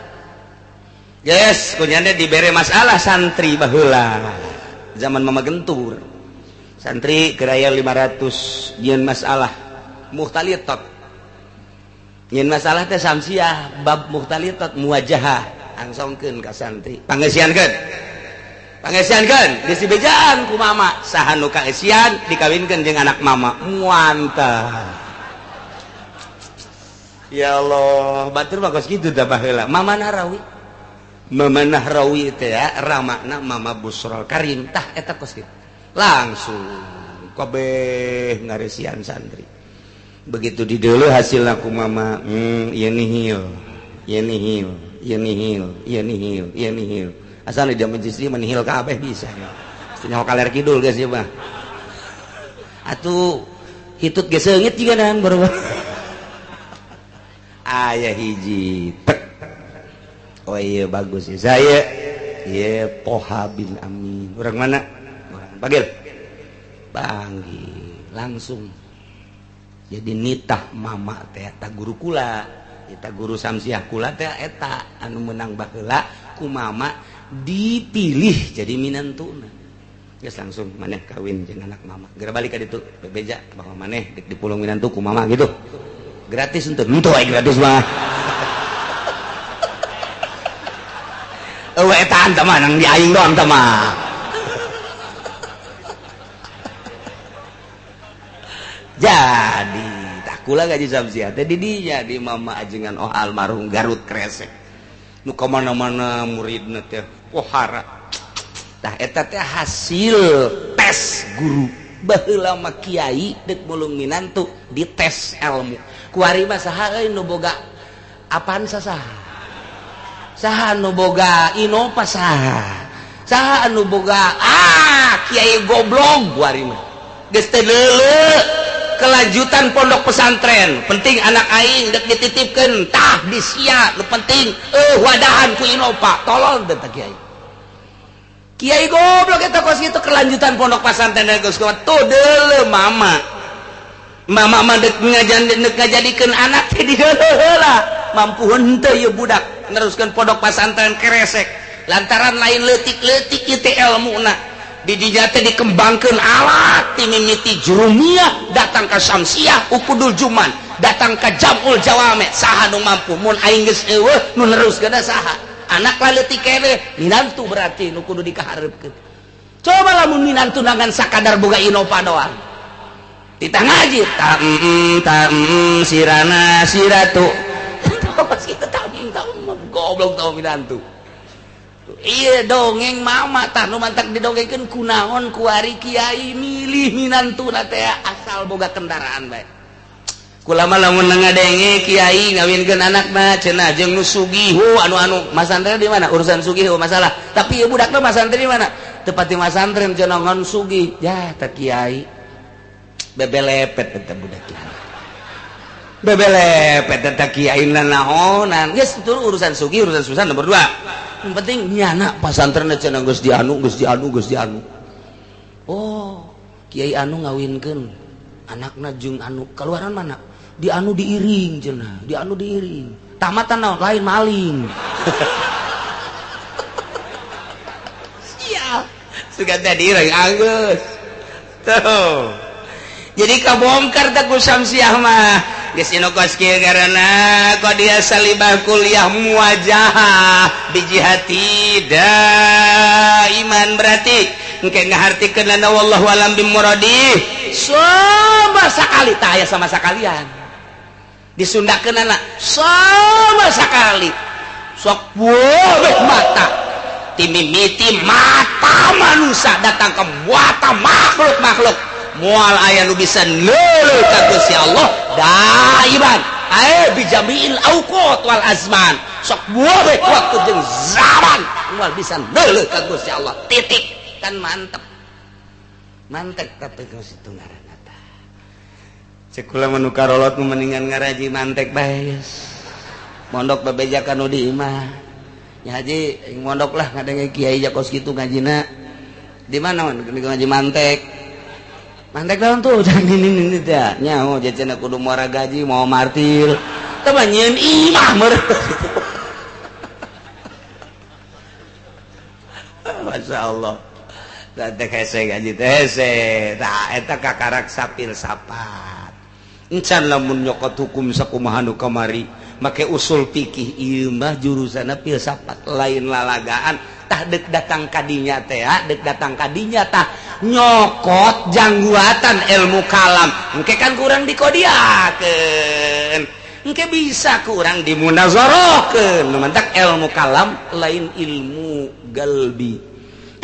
yes kunyana dibere masalah santri baheula zaman Mama Gentur santri keraya 500 nyeun masalah mukhtalitat nyeun masalah teh samsiah bab mukhtalitat muwajahah angsongkeun ka santri pangesiankeun geus dibejaan ku Mama saha nu kaesian dikawinkeun jeung anak Mama muantah ya Allah batur mah kos kitu tah baheula Mama Nahrawi teh ya ramakna Mama Busrol Karim tah eta kos kitu langsung kabeh ngaresian santri begitu dideuleuh hasilna ku Mama ieu nihil asal di jaman istri menihil kabeh bisa nyawa kaler kidul guys ya mah atuh hitut ge seungit juga dan baru aya hiji oh iya bagus ya saya iya Poha bin Amin orang mana panggil langsung jadi nitah Mama teh eta guru kula eta guru samsiah kula teh eta anu menang baheula ku Mama dipilih jadi minantuna geus langsung maneh kawin jeung anak Mama geura balik ka ditu bebeja bahwa maneh dik dipulung minantu ku Mama gitu gratis untuk henteu aya gratis mah eueuh eta anta mah nang di aing doang tah mah jadi tak kula gaji samsiah teh di dinya di Mama ajengan almarhum Garut Kresek nu kamana-mana muridna teh pohara tah eta teh hasil tes guru baheula mah kiai deuk mulung minantu di tes ilmu kuari mah saha euy nu boga apaan saha nu boga inova saha nu boga kiai goblok kuari mah geus teu leuleuh kelanjutan pondok pesantren penting anak aing dek dititipkeun tah disia nu penting wadahan ku inova tolol teh kiai goblok eta kos kitu kelanjutan pondok pesantren geus kuat tuh deuleuh Mama mah dek ngajadikeun anak teh di heula mampu henteu ieu budak neruskeun pondok pesantren Kresek lantaran lain leutik-leutik ieu teh ilmuna di dinya teh dikembangkeun alat timimiti jurumiyah datang ka samsiah ukudul juman datang ka jamul jawame saha nu mampu mun aing geus eueuh nu neruskeun saha anak leutik keneh minantu berarti nu kudu dikaharepkeun coba lamun minantu nangan sakadar boga inova doang tita ngaji sirana siratu kita goblok tau minantu iya dongeng Mama tah nu mantak didongengkeun kunaon ku ari kiai milih minantuna teh asal boga kendaraan bae kula mah lamun ngadenge kiai ngawinkeun anakna cenah jeung nu sugihu anu masantren di mana urusan sugihu masalah tapi ieu budakna masantren di mana teu pati masantren cenah ngan sugih ya teh kiai bebelepet eta budak kiai bebelepet eta kiai naonan geus tur urusan sugih urusan susah nomor 2 yang penting nyana pasantren cenah geus dianu oh kiai anu ngawinkeun anakna jeung anu keluaran mana di anu diiring cenah di anu diiring tamatan naon lain maling sial sugan tadi reng Agus tuh jadi kabongkar tak ku Samsiah mah geus inokos kieu karana qadia salibah kuliah muwajahah bijihati daiman berarti engke ngahartikeun lana wallahu alam bimuradi sama sakali tah aya sama sakalian disundakeun anak sama sekali sok boleh mata timimiti mata manusia datang ke mata makhluk mual aya nu bisa neuleuh ka Gusti Allah daiman ae bijamiil auqat wal azman sok boleh waktu jeung zaman mual bisa neuleuh ka Gusti Allah titik kan mantep tapi geus itu ngaranna tah cek kula manu karolot nu mendingan ngaraji mantek bae mondok babejakan nu di imah nya haji mondok lah ngadenge kiai jakos kitu ngajina di mana ngaji mantek naon tuh jangan ini teh nyaho jajanna kudu muara gaji mau martil teh mah nyieun imah meureun masyaallah da teh hese gaji teh hese tah eta kakarak sapil sapat encan lamun nyokot hukum sakumaha nu kamari make usul fikih ieu mah jurusana filsafat lain lalagaan tah deuk datang kadinya teh deuk datang kadinya tah nyokot jangguatan ilmu kalam engke kan kurang dikodiakeun engke bisa kurang dimunazarahkeun mantak ilmu kalam lain ilmu galbi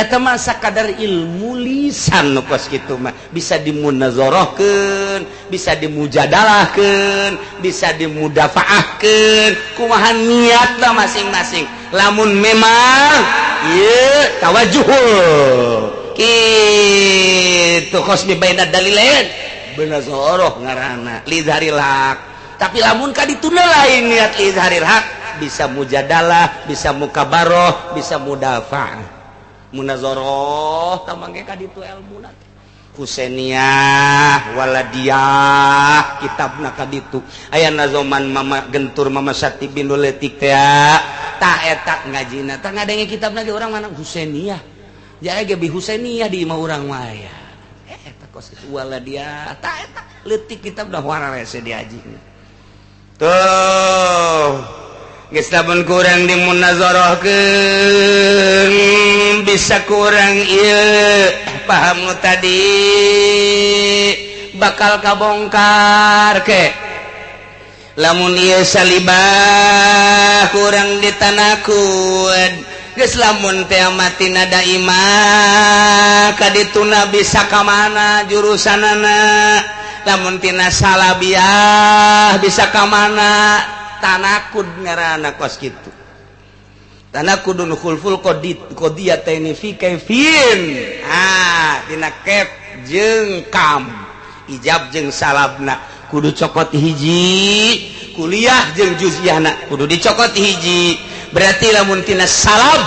eta mah sakadar ilmu lisan kos kitu mah bisa dimunazarahkeun bisa dimujadalahkeun bisa dimudafaahkeun kumaha niatna masing-masing lamun memang ieu tawajuhul kitu khosmi baina dalilain benazarah ngaranna lidharil haq tapi lamun ka dituna lain niat lidharil haq bisa mujadalah bisa mukabaroh bisa mudafaah munazarah tamangge ka ditu ilmuna Husainiyah Waladiyah kitabna ka ditu aya nazoman mama gentur mama Sati binul letik teh tah eta ngajina tah ngadenge kitabna ge urang mana Husainiyah ya ge bi Husainiyah di imah urang mah ya eta kos Waladiyah tah eta leutik kitab dah warna rese diajina tuh geus lamun kurang dimunazarahkeun bisa kurang ieu paham nu tadi bakal kabongkar ke lamun ieu salibah kurang ditanakud geus lamun teh matina daimah kadituna bisa ka mana jurusanana lamun tina salabiah bisa ka mana tanakud ngaranna kos kitu tanakudun khulful qodiyataini fi kaifin tina kef jeung kam ijab jeung salabna kudu cokot hiji kuliah jeung juziyahna kudu dicokot hiji berarti lamun tina salab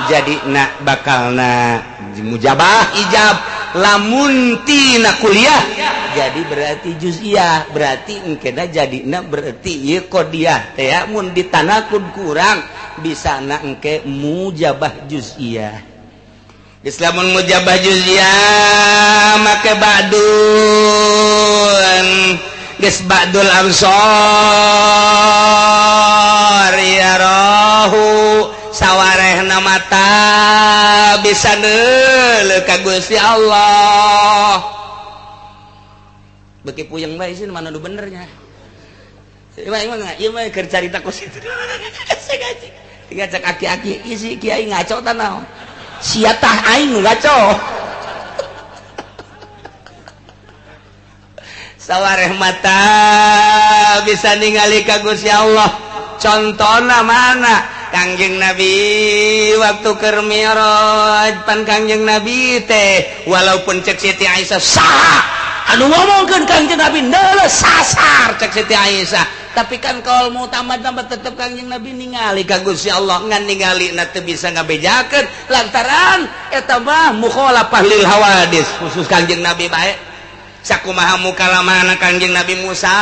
jadina bakalna mujabah ijab lamun tina kuliah jadi berarti juz'iyah berarti engkena jadina berarti ieu qodiyah teh mun ditanakud kurang bisana engke mujabah juz'iyah geus lamun mujabah juz'iyah make ba'dun geus ba'dul absar ya rahu sawarehna mata bisa neuleuh ka Gusti Allah beki puyeng bae sih mana nu benernya ieu mah keur carita ku situ segaji tiga cek aki-aki isi kiai ngaco tah naon sia tah aing nu ngaco sawareh mata bisa ningali ka Gusti Allah contona mana Kangjeng Nabi waktu keur Mi'raj pan Kangjeng Nabi teh walaupun cek Siti Aisyah saha anu ngomongkeun Kangjeng Nabi neuleus sasar cek Siti Aisyah tapi kan kaul mutamad tetep Kangjeng Nabi ningali ka Gusti Allah ngan ningali na teu bisa ngabejakeun lantaran eta mah mukhalafah lil hawadis khusus Kangjeng Nabi bae sakumaha mukalamana Kangjeng Nabi Musa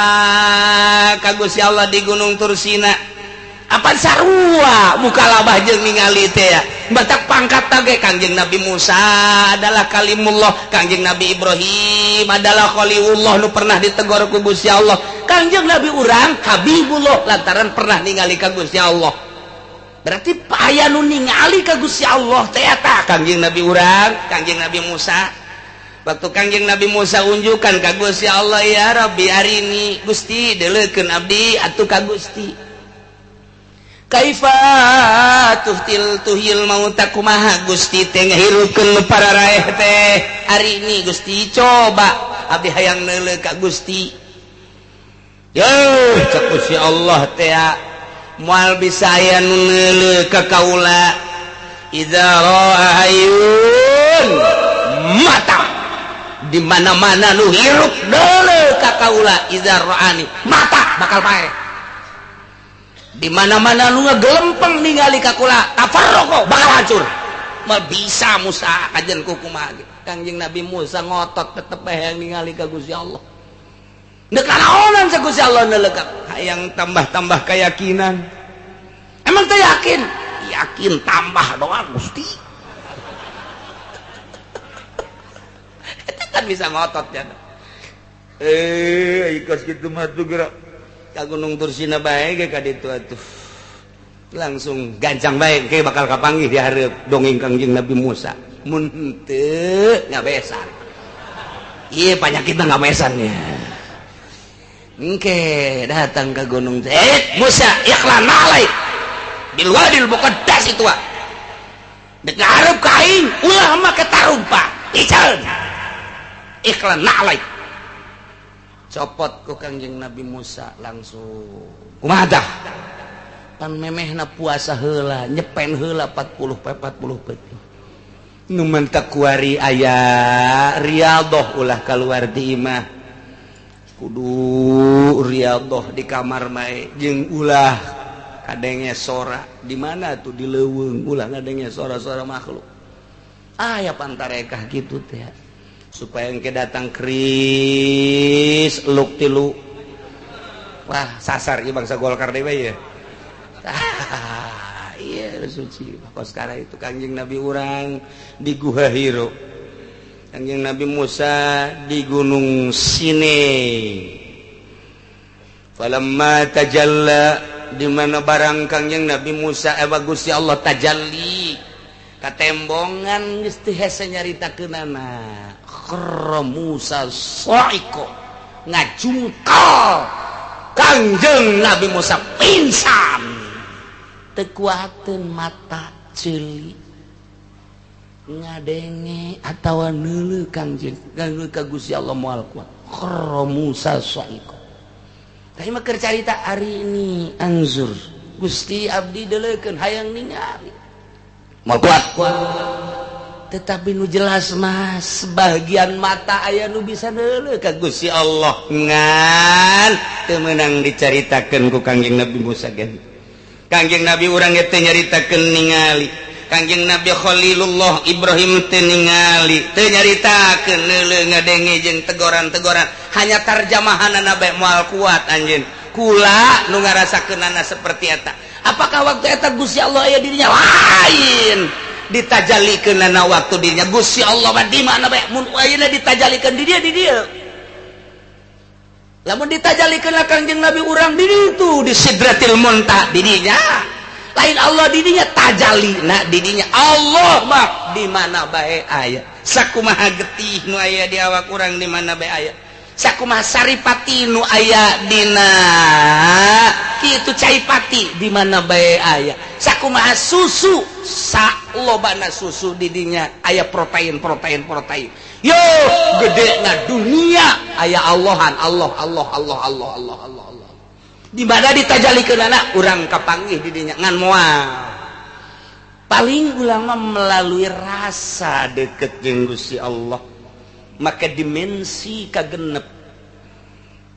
ka Gusti Allah di Gunung Tursina. Apa sarua mukalabah jeung ningali teh ya. Batak pangkat tage Kangjeng Nabi Musa adalah kalimullah, Kangjeng Nabi Ibrahim adalah khalilullah nu pernah ditegor ku Gusti Allah. Kangjeng Nabi urang Habibullah lantaran pernah ningali ka Gusti Allah. Berarti aya nu ningali ka Gusti Allah teh eta Kangjeng Nabi urang, Kangjeng Nabi Musa. Waktu Kangjeng Nabi Musa unjukan ka Gusti Allah, ya Rabbi arini Gusti deuleukeun abdi atuh ka Gusti. Kaifa tuhil mauta kumaha Gusti teh ngahirupkeun para raeh teh ari ini Gusti coba abdi hayang neuleuh ka Gusti. Yeuh cek Gusti Allah teh moal bisa aya nu neuleuh ka kaula idza ra'ayun mata di mana-mana nu hirup neuleuh ka kaula idza ra'ani mata bakal pae. Di mana-mana lu ngegelempeng ningali ka kula tafarraqo bakal hancur. Mal bisa Musa kajen kumaha gitu. Kangjeng Nabi Musa ngotot tetep hayang ningali ka Gusti Allah. Neuk naonan sa Gusti Allah neuleuh hayang tambah-tambah keyakinan. Emang teh yakin? Yakin tambah doang Gusti. Eta kan bisa ngotot ya. Ikos kitu mah tuh gerak ka Gunung Tursina bae ge ka ditu atuh langsung gancang bae ge bakal kapanggih di hareup dongeng Kangjeng Nabi Musa mun henteu ngabesan ieu panyakitna ngabesan nya engke datang ka gunung Musa ikhlan alaik bil wadil muqaddas itu dek hareup ka aing ulah make tarumpa ican ikhlan alaik copot ku Kangjeng Nabi Musa langsung kumaha tah pan memehna puasa heula nyepen heula 40 peuting nu mentek kuari aya riyadhah ulah kaluar di imah kudu riyadhah di kamar mae jeung ulah kadenge sora di mana tuh di leuweung ulah kadenge sora-sora makhluk aya pantarekah kitu teh supaya engke datang kris luk tilu wah sasar ieu bangsa Golkar dewe ya iya suci kos kara itu Kangjeng Nabi urang di Guha Hiro Kangjeng Nabi Musa di Gunung Sinai falamma tajalla di mana barang Kangjeng Nabi Musa Gusti Allah tajalli katembongan geus teu hese nyaritakeunana kharra Musa sa'iqo ngajungkal Kangjeng Nabi Musa pingsan teu kuateun mata ceuli ngadenge atawa neuleuh Kangjeng ka Gusti Allah moal kuat kharra Musa sa'iqo tah mah keur carita ari ini anzur Gusti abdi deuleukeun hayang ningali mau kuat tetapi nu jelas mas sebagian mata aya nu bisa neuleuh ka Gusti Allah ngan teu meunang dicaritakeun ku Kangjeng Nabi Musa gen Kangjeng Nabi urang ge teu nyaritakeun ningali Kangjeng Nabi Khalilullah Ibrahim teu ningali teu nyaritakeun neuleuh ngadenge jeung tegoran-tegoran hanya tarjamahanna bae moal kuat anjeun kula nu ngarasakeunana seperti eta. Apakah waktu eta Gusti Allah aya dirinya lain ditajalikeunana waktu dirinya Gusti Allah mah di mana bae mun ayeuna ditajalikeun di dia lamun ditajalikeun Kangjeng Nabi urang di ditu di Sidratil Muntaha di dinya lain Allah di dinya tajalina di dinya Allah mah di mana bae aya sakumaha getih nu aya di awak urang di mana bae aya sakumaha saripati nu aya dina kitu caipati di mana bae aya sakumaha susu salobana susu di dinya aya protein yo gede na dunia aya Allahan Allah di mana ditajalikeunana urang kapanggih di dinya ngan moal paling ulama melalui rasa deket jeung Gusti Allah maka dimensi kagenep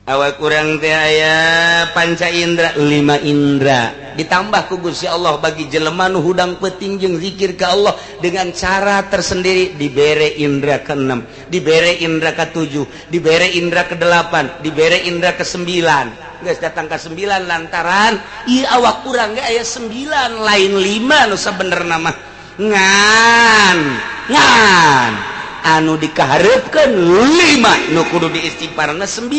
awak kurang teh aya panca indra 5 indra ditambah ku Gusti Allah bagi jelema nu hudang peuting jeung zikir ka Allah dengan cara tersendiri dibere indra ke-6 dibere indra ke-7 dibere indra ke-8 dibere indra ke-9 geus datang ke 9 lantaran ieu awak kurang ge aya 9 lain 5 nu sabenerna mah ngan anu dikaharepkeun 5 nu kudu diistighfarna 9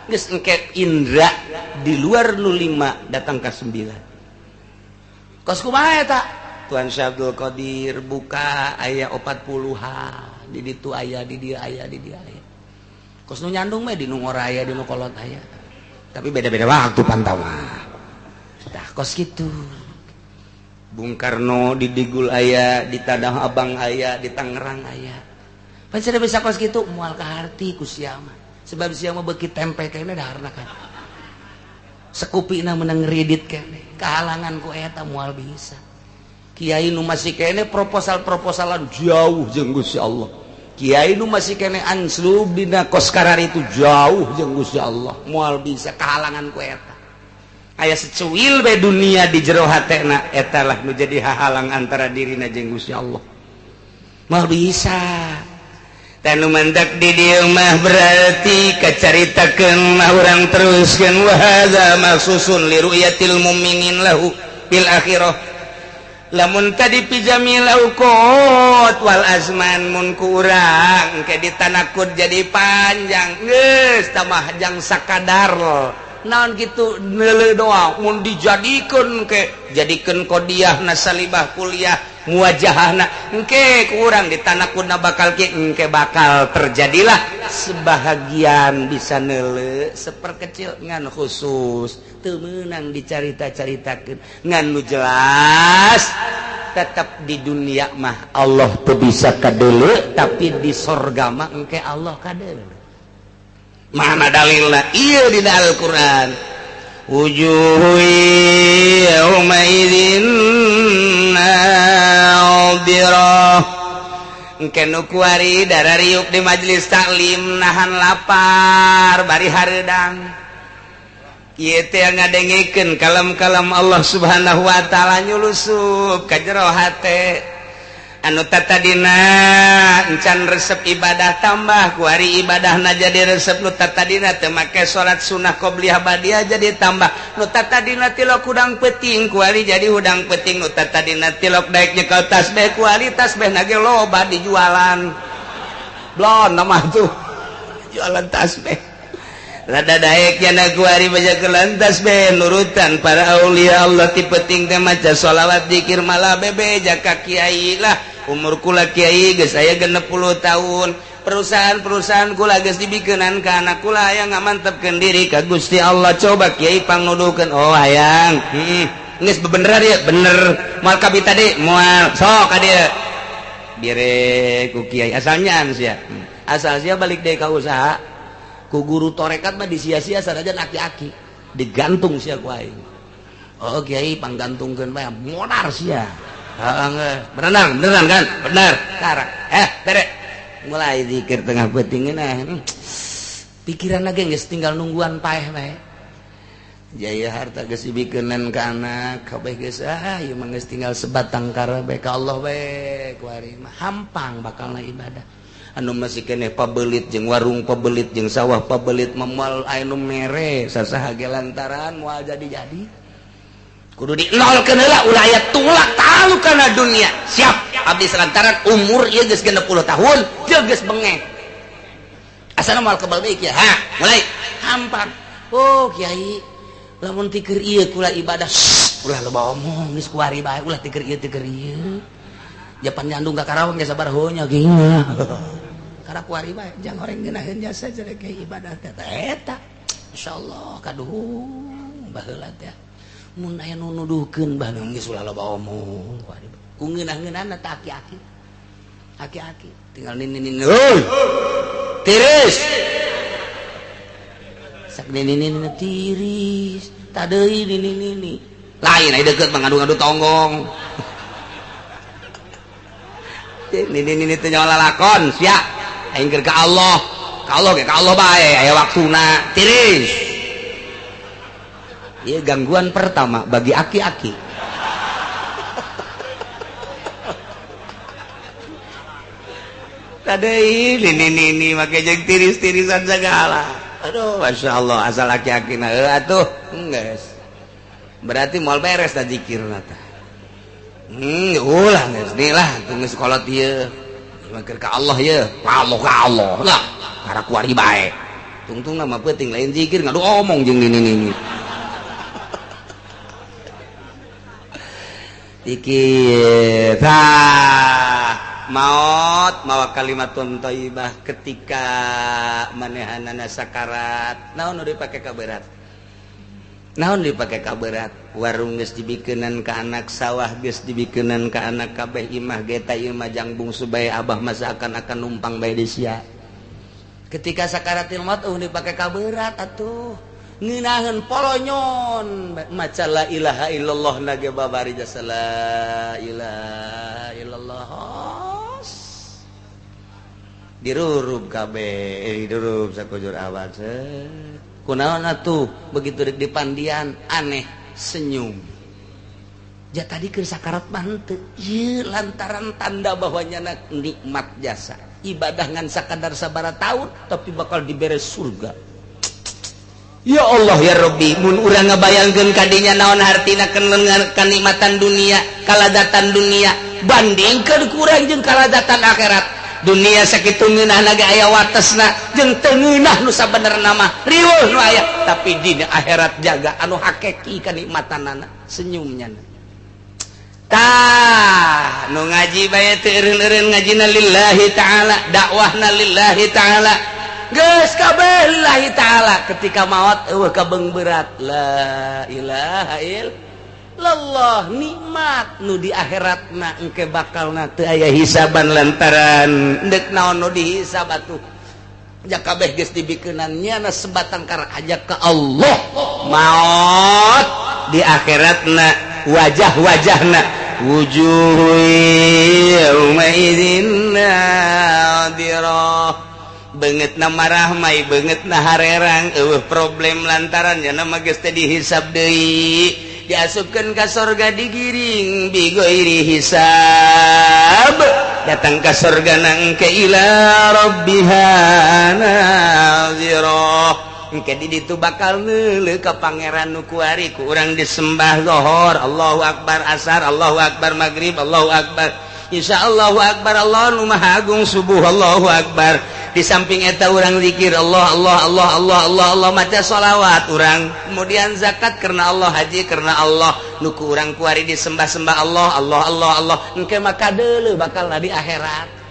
geus engke indra di luar nu 5 datang ke 9 kos kumaha eta Tuan Syabdul Qadir buka aya 40-ha di ditu aya di dia aya di dia aya kos nu nyandung mah di nu ngora aya di nu kolot aya tapi beda-beda waktu pantau mah tah kos kitu Bung Karno di Digul aya, di Tanah Abang aya, di Tangerang aya. Pancen bisa kos kitu moal kaharti ku sia mah. Sebab sia mah beuki tempe kene daharna kan. Sekupina menang ngredit kene, kahalangan ku eta moal bisa. Kiai nu masih kene proposal-proposalan jauh jeung Gusti Allah. Kiai nu masih kene anslub dina kos karar itu jauh jeung Gusti Allah, moal bisa kahalangan ku eta. Aya secuil be dunia di jero hatena eta lah nu jadi hahalang antara dirina jeung Gusti Allah. Moal bisa. Dan nu mandak di dieu mah berarti kacaritakeun mah urang teruskeun wa hadza maksusun li ru'yatil mu'minin lahu fil akhirah. Lamun tadi pijamil auqat wal azman mun kurang ke ditanakud jadi panjang geus tamah jang sakadar naon kitu neuleuh doang mun dijadikeun ke jadikeun qodiyah nasalibah kuliah muwajahahna engke kurang ditanakudna bakal ki engke bakal terjadilah sebahagian bisa neuleuh seperkecil ngan khusus teu meunang dicarita-caritakeun ngan nu jelas tetap di dunia mah Allah teu bisa kadeuleu tapi di sorga mah engke Allah kadeuleu. Mana dalilna ieu dina Al-Qur'an wujuhu yauma idzin nadhirah engke nu kuari darariuk di majelis taklim nahan lapar bari hareudang ieu teh ngadengikeun kalam-kalam Allah Subhanahu wa taala nyulusup ka jero hate anu tatadina encan resep ibadah tambah ku hari ibadahna jadi resep nu tatadina teu make salat sunah qobliyah badiah jadi tambah nu tatadina tilok hudang peuting ku hari jadi hudang peuting nu tatadina tilok daek nyekel tasbih ku hari tasbih nage loba dijualan blon nama tuh jualan tasbih rada daek yana ku hari baca kelan tasbih nurutan para aulia Allah ti peuting teh maca sholawat zikir malah bebe jaka kiai lah umur kula kiai geus aya 60 tahun perusahaan-perusahaan kula geus dibikeunan ka anak kula hayang ngamantepkeun diri ka Gusti Allah coba kiai pangnuduhkeun oh hayang geus bebeneran ya bener moal ka bita deui moal sok ka dieu dire ku kiai asalnya sia asal sia balik deui ka usaha ku guru torekat mah disia-sia sanajan aki-aki digantung sia ku aing oh kiai panggantungkeun bae modar sia beneran kan bener sekarang bere mulai zikir tengah peuting pikiran lagi geus tinggal nungguan paeh bae jaya harta geus dibikeunan ka anak kabeh geus ieu mah geus tinggal sebatang kara bae ka Allah bae ku ari mah hampang bakalna ibadah anu masih keneh pabelit jeung warung pabelit jeung sawah pabelit memal anu mere sasaha ge lantaran moal jadi kudu dinolkeun heula ulah aya tulak talu kana dunia siap abdi lantaran umur ieu geus 60 tahun jeung geus bengek asana moal kebal deui kieu mulai hampang oh kiai lamun ti keur ieu kula ibadah ulah loba omong geus kuari bae ulah ti keur ieu japan nyandung ka Karawang ge sabar heunya geunya karena kuari bae jang horeng ngeunaheun jasa jadi kayak ibadah eta insyaallah kaduhung baheula teh mun aya nu nuduhkeun baheula geus ulah loba omong ku ngeunah-ngeunahna teh aki-aki tinggal nini heuy tiris sak nini tiris tadeui nini lain aya deukeut mangadu-ngadu tonggong nini teh nyawa lalakon sia aing keur ka Allah Allah bae aya waktuna tiris. Ieu gangguan pertama bagi aki-aki. Tadei ini make jeung tiris-tirisan segala. Aduh, Masya Allah, asal aki-aki na atuh geus. Berarti moal beres da zikirna tah. Ulah geus deui lah, geus kolot ieu. Maker ka Allah ye, ka Allah lah, karek kuari bae. Tungtungna mah penting lain zikir ngadu omong jeung ini. Zikir maut mawa kalimatun thayyibah ketika manehanana sakarat. Naon nu dipake ka berat? Naon dipake ka berat? Warung geus dibikeunan ka anak, sawah geus dibikeunan ka anak, kabeh imah geta ieu mah jang bungsu bae abah masa akan numpang bae di sia. Ketika sakaratil maut dipake ka berat atuh. Ngeunaheun polonyon maca la ilaha illallah nage babari jasa la ilaha illallah. Dirurub kabeh, dirurub sakujur awak. Kunaon atuh begitu dipandian aneh senyum. Ja tadi keur sakarat mah henteu. Ieu lantaran tanda bahwanya nikmat jasa. Ibadah ngan sakadar sabaraha taun tapi bakal dibere surga. Ya Allah ya Rabbi, mun urang ngabayangkeun kadinya naon hartina kanikmatan dunia, kaladatan dunia, bandingkeun ku urang jeung kaladatan akhirat. Dunia sakitu ngeunahna ge aya watesna jeung teu ngeunah nu sabenerna mah riweuh nu aya, tapi di akhirat jaga anu hakiki kanikmatanana senyumnya. Tah nu ngaji bae teu eureun-eureun ngajina lillahi taala, dakwahna lillahi taala. Geus kabeh lillahi taala, ketika maot eueuh kabeng berat la ilaha illallah, nikmat nu di akhiratna engke bakalna teu aya hisaban lantaran deuk naon nu dihisab atuh. Ja kabeh geus dibikeunan nyana sebatang kara ajak ka Allah. Maot di akhiratna wajah-wajahna wujuh yauma idzin nadirah. Beungeutna marah mai beungeutna harerang eueuh problem lantaran nya mah geus teh dihisab deui, diasupkeun ka sorga digiring bi ghairi hisab, datang ka sorgana engke ila rabbiha nazira. Engke di ditu bakal neuleuh ka pangeran nu kuari ku urang disembah zuhur, Allahu akbar, asar, Allahu akbar, maghrib, Allahu akbar, insya Allahu akbar, Allah nu maha agung, subuh, Allahu akbar. Di samping eta urang zikir Allah Allah Allah Allah Allah Allah, maca sholawat urang, kemudian zakat karena Allah, haji karena Allah, nuku urang kuari disembah-sembah Allah Allah Allah Allah, engke maka deuleuh bakalna di akhirat.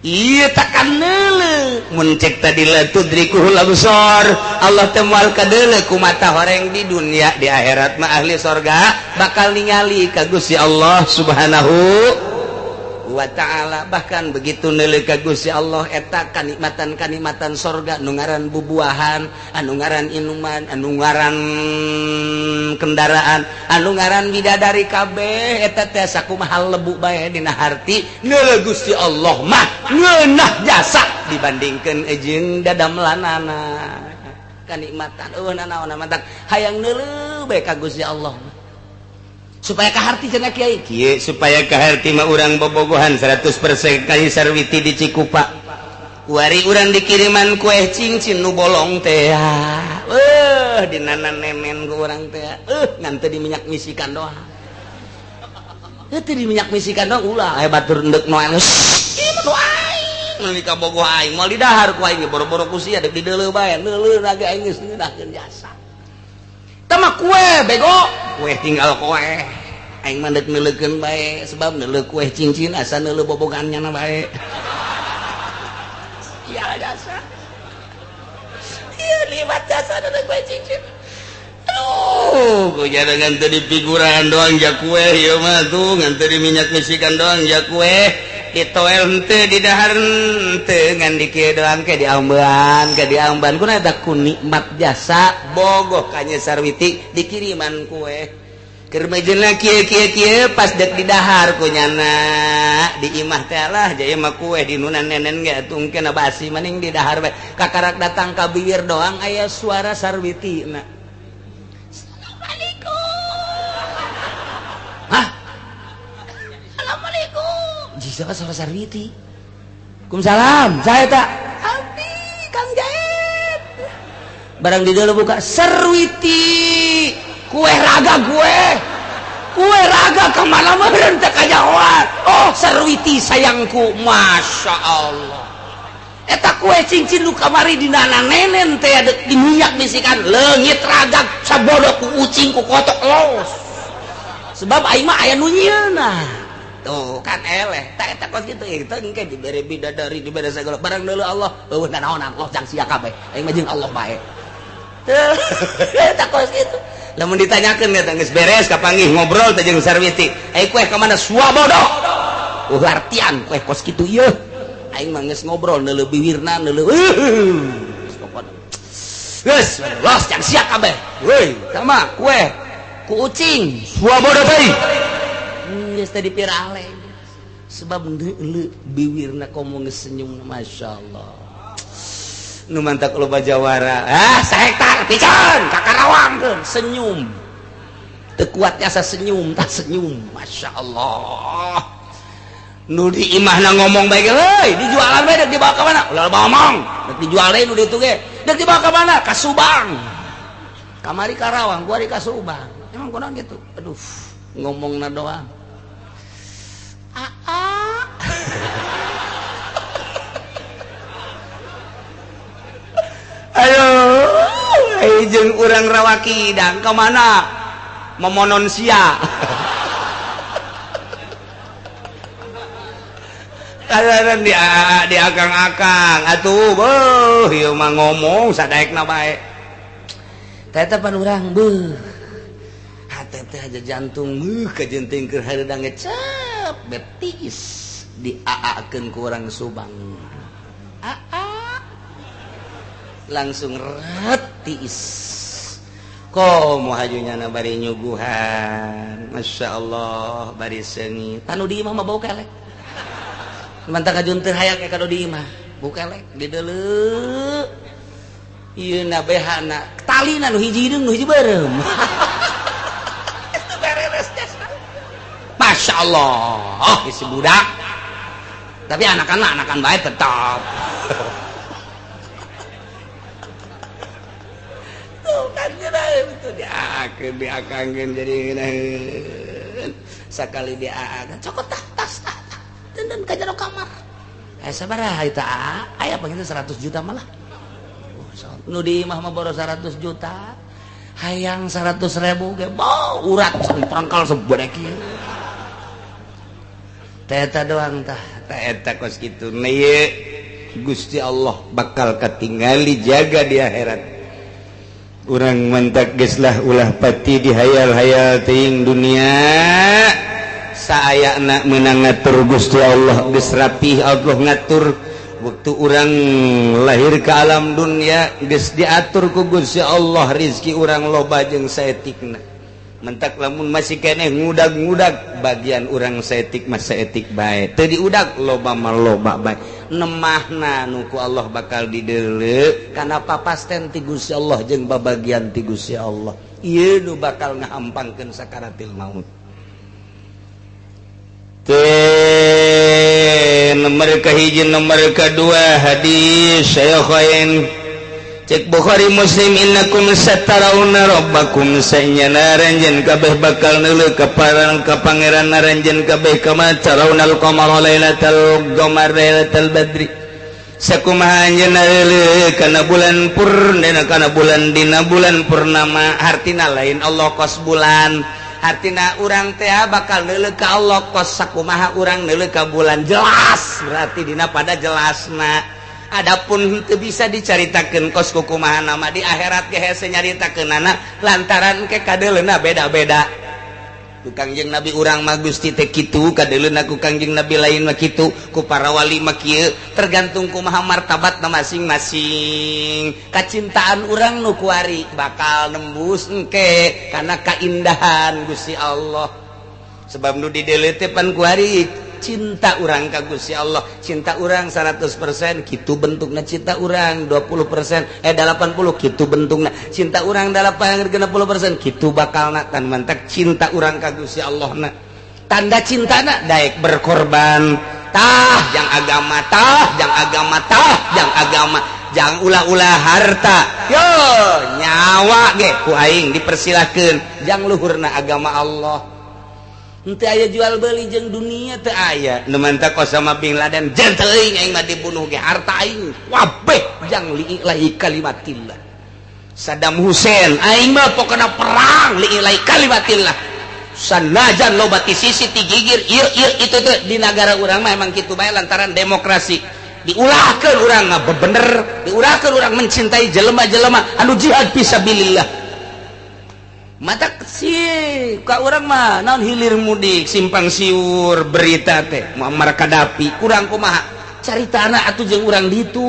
Ieu takkan neuleuh mun cek tadi la tudrikuhul absar, Allah teh moal kadeuleuh ku mata horeng di dunia, di akhirat mah ahli sorga bakal ningali ka Gusti Allah Subhanahu wa ta'ala. Bahkan begitu neuleuh ka Gusti Allah eta kanikmatan-kanikmatan sorga nu ngaran bubuahan, anu ngaran inuman, anu ngaran kendaraan, anu ngaran bidadari kabeh eta teh sakumaha lebu bae dina harti neuleuh Gusti Allah mah ngeunah jasa dibandingkeun jeung dadamelanana kanikmatan. Naon mantap hayang neuleuh bae ka Gusti Allah supaya kaharti cenah kiai kieu, supaya kaharti mah urang bobogohan 100% kali sarwiti di Cikupa. Kuari urang dikiriman kue cincin nu bolong teh. Dinana nemen ku urang teh. Ngan teu di minyak misikan doang. Teu di minyak misikan doang ulah aya batur endek noel. Ieu mah aing, nu ka bogoh aing moal didahar ku aing boro-boro ku sia deuk dideuleuh bae, neuleuh lagi aing geus ngeunahkeun jasa. Tama kue bego, kue tinggal kue. Aing mah deuk neuleukeun bae sebab neuleuh kue cincin asa neuleuh bobogannya na bae. Iya jasa. Iya liwat jasa neuleuh kue cincin. Aduh, ku jada ngan teu dipiguran doang ja kue ieu mah tuh, ngan teu di minyak misikan doang ja kue. Ditoel henteu di dahar henteu, ngan di kieu doang ke diamban, kunaon eta ku nikmat jasa bogoh ka Nya Sarwiti dikiriman kue. Kermejena kieu pas dek di dahar kunyana di imah teh lah jaya mah kue di nunan nenen ge tungkeun basi mending di dahar bae kakarak datang ka bibir doang aya suara sarwitina. Assalamualaikum. Hah? Assalamualaikum. Jisa suara sarwiti. Waalaikumsalam. Saya tak. Abdi Kang Jaid. Barang di dalam buka sarwiti. Kue raga kemana meren teh kajauhan. Oh sarwiti sayangku, masya Allah. Eta kue cincin lu kamari di nana nenen teh ada diminyak bisikan leungit raga sabodo ku ucing ku kotok los. Sebab aing mah aya nu nyieunna. Tuh kan eleh. Tak eta kos kitu eta engke dibere bidadari dibere sagala barang deuleu Allah. Eueuh naonan Allah jang sia kabeh. Aing mah jeung Allah bae. Teu eta kos kitu. Lamun ditanyakeun eta geus beres kapanggih ngobrol teh jeung sarwiti. Kue ka mana suabodo? Artian kue kos kitu ieu. Aing mah geus ngobrol neuleuh bibirna neuleuh. Geus los jang sia kabeh. Weuy, sama kue ku ucing suabodo teh. Geus teh dipirale. Sebab neuleuh bibirna komo geus senyum masyaallah. Nu mantak loba jawara sahektar pican kakarawang senyum teu kuat asa senyum tak senyum masya Allah. Nu di imahna ngomong bae euy dijualan bae dek dibawa ka mana ulah ngomong dek dijual deui nu ditu ge dek dibawa ka mana ka Subang kamari Karawang gua di ka Subang emang kunaon gitu aduh ngomongna doang ayo jeung urang rawakidang ka mana memonon sia kadaran di akang-akang atuh beuh ieu mah ngomong sadaekna bae teh teh pan urang beuh hate teh aja jantung kajenting keur hareudang ngecep betis diaakeun ku urang Subang langsung retis komo hajunya na bari nyuguhan masya Allah bari sengit anu di imah mah bau kelek mantap kajun teu hayak ka di imah bau kelek di deuleu ieu na behana talina nu hiji hideung nu hiji beureum itu beres jasna masya Allah isi budak tapi anakan bae tetap kan itu diakangkeun jadi sakali diaakan cokot tas dan ka jero kamar sabaraha eta aya panggil 100 juta malah nu di imah mah baru 100 juta hayang 100.000 ge bau urat prangkal sebodek ieu teh eta doang tah eta kos kitu na ieu Gusti Allah bakal katingali jaga di akhirat. Urang mantak geus lah ulah pati dihayal-hayal teuing dunia saayana meunang ngatur Gusti Allah geus rapih Allah ngatur waktu urang lahir ke alam dunia geus diatur ku Gusti Allah rezeki urang loba jeung saetikna mentak lamun masih keneh ngudag-ngudag bagian urang saetik mah saetik bae teu diudag loba mah loba bae nemahna nu ku Allah bakal dideuleu kana papasten ti Gusti Allah jeung babagian ti Gusti Allah ieu nu bakal ngahampangkeun sakaratil maut teh nomor kahiji nomor kadua hadis Syaikhain cek Bukhari Muslim innakum satarawna rabbakum sayyana ranjen kabeh bakal neuleuh ka pangeran ranjen kabeh kama tarawnal qamara lailatal qamar lailatal badri sakumaha anjeunna neuleuh kana bulan purnama kana bulan dina bulan purnama artina lain Allah kos bulan artina urang teh bakal neuleuh ka Allah kos sakumaha urang neuleuh ka bulan jelas berarti dina pada jelasna. Adapun teu bisa dicaritakeun kos kumaha nama di akhirat ge hese nyaritakeunana lantaran ke kadeuleuna beda-beda. Kangjeng Nabi urang mah Gusti teh kitu, kadeuleunan ku Kangjeng Nabi lain mah kitu, ku para wali mah kieu, tergantung kumaha martabatna masing-masing. Kacintaan urang nu kuari bakal nembus engke kana kaindahan Gusti Allah. Sebab nu didelete pan kuari cinta urang ka Gusti Allah, cinta urang 100%, kitu bentukna cinta urang 20%, 80 kitu bentukna cinta urang 80%, kitu bakalna tan mantak cinta urang ka Gusti Allah na. Tanda cintana daek berkorban, tah jang agama, tah jang agama, tah jang agama, jang ulah-ulah harta, yo nyawa ge ku aing dipersilahkeun, jang luhurna agama Allah. Henteu aya jual beli jeung dunia teu aya. Nu mantap Osama bin Laden jeung teuing aing mah dibunuh ge harta aing wabeh jang li'ilahi kalimatillah. Saddam Hussein aing mah pokona perang li'ilahi kalimatillah. Sanajan loba ti sisi ti gigir ieu itu teh di negara urang mah emang kitu bae lantaran demokrasi. Diulahkeun urang mah bener, diulahkeun urang mencintai jelema-jelema anu jihad fisabilillah. Mata si ka urang mah naon hilir mudik simpang siur berita teh Muammar Gaddafi kurang kumaha caritana atuh jeung urang ditu.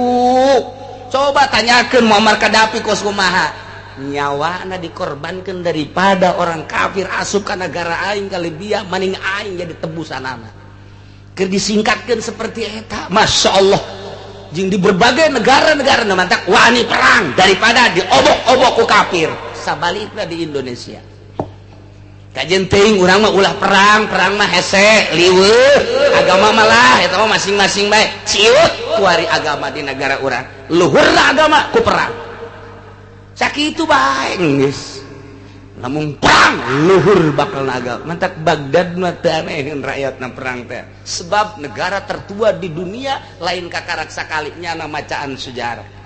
Coba tanyakeun Muammar Gaddafi kos kumaha nyawana dikorbankeun daripada orang kafir asup ka negara aing ka Libya maning aing jadi tebusanana. Keur disingkatkeun seperti eta masyaallah jeung di berbagai negara-negara mantap wani perang daripada diobok-obok ku kafir. Sabalikna di Indonesia kajen teuing urang mah ulah perang mah hese liweuh agama malah eta mah masing-masing bae ciut kuari agama di negara urang luhurna agama ku perang sakitu bae geus lamun perang luhur bakalna agama mantap Baghdad mah teu aneheun rakyatna perang teh sebab negara tertua di dunia lain kakarak sakali nyana macaan sejarah.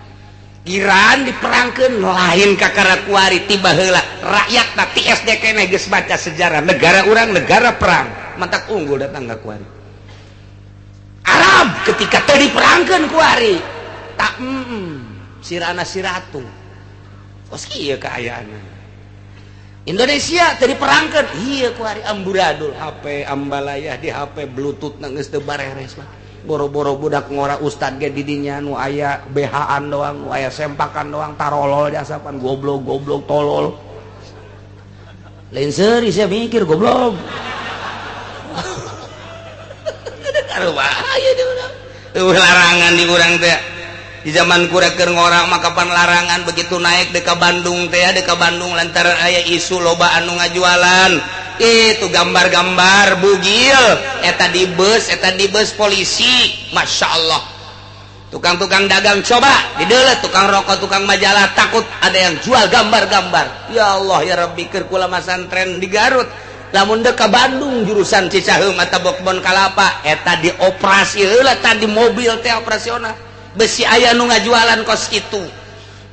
Iran diperangkeun lain kakara kuari tiba heula rakyatna ti SD keneh geus baca sejarah negara urang negara perang mantak unggul datang ka kuari. Arab ketika teu diperangkeun kuari tak sirana siratu kos kieu kaayaanna. Indonesia teu diperangkeun ieu kuari amburadul HP ambalayah di HP bluetooth na geus teu bareres mah. Boro-boro budak ngora ustad ge di dinya nu aya BH-an doang, nu aya sempakan doang, tarolol jasapan goblok tolol. Lain seuri saya mikir goblok. Ada karuba aya di urang. Larangan di urang teh. Di zaman kurang keur ngora mah kapan larangan begitu naik deka Bandung teh, deka Bandung lantaran aya isu loba anu ngajualan. Itu gambar-gambar bugil eta di bus polisi Masya Allah tukang-tukang dagang coba didelet tukang rokok tukang majalah takut ada yang jual gambar-gambar ya Allah ya Rabbi keur kula masantren di Garut lamun deka Bandung jurusan Cicaheum atau Kebon Kalapa eta dioperasi heula tadi mobil teh operasional besi aya nu ngajualan kos kitu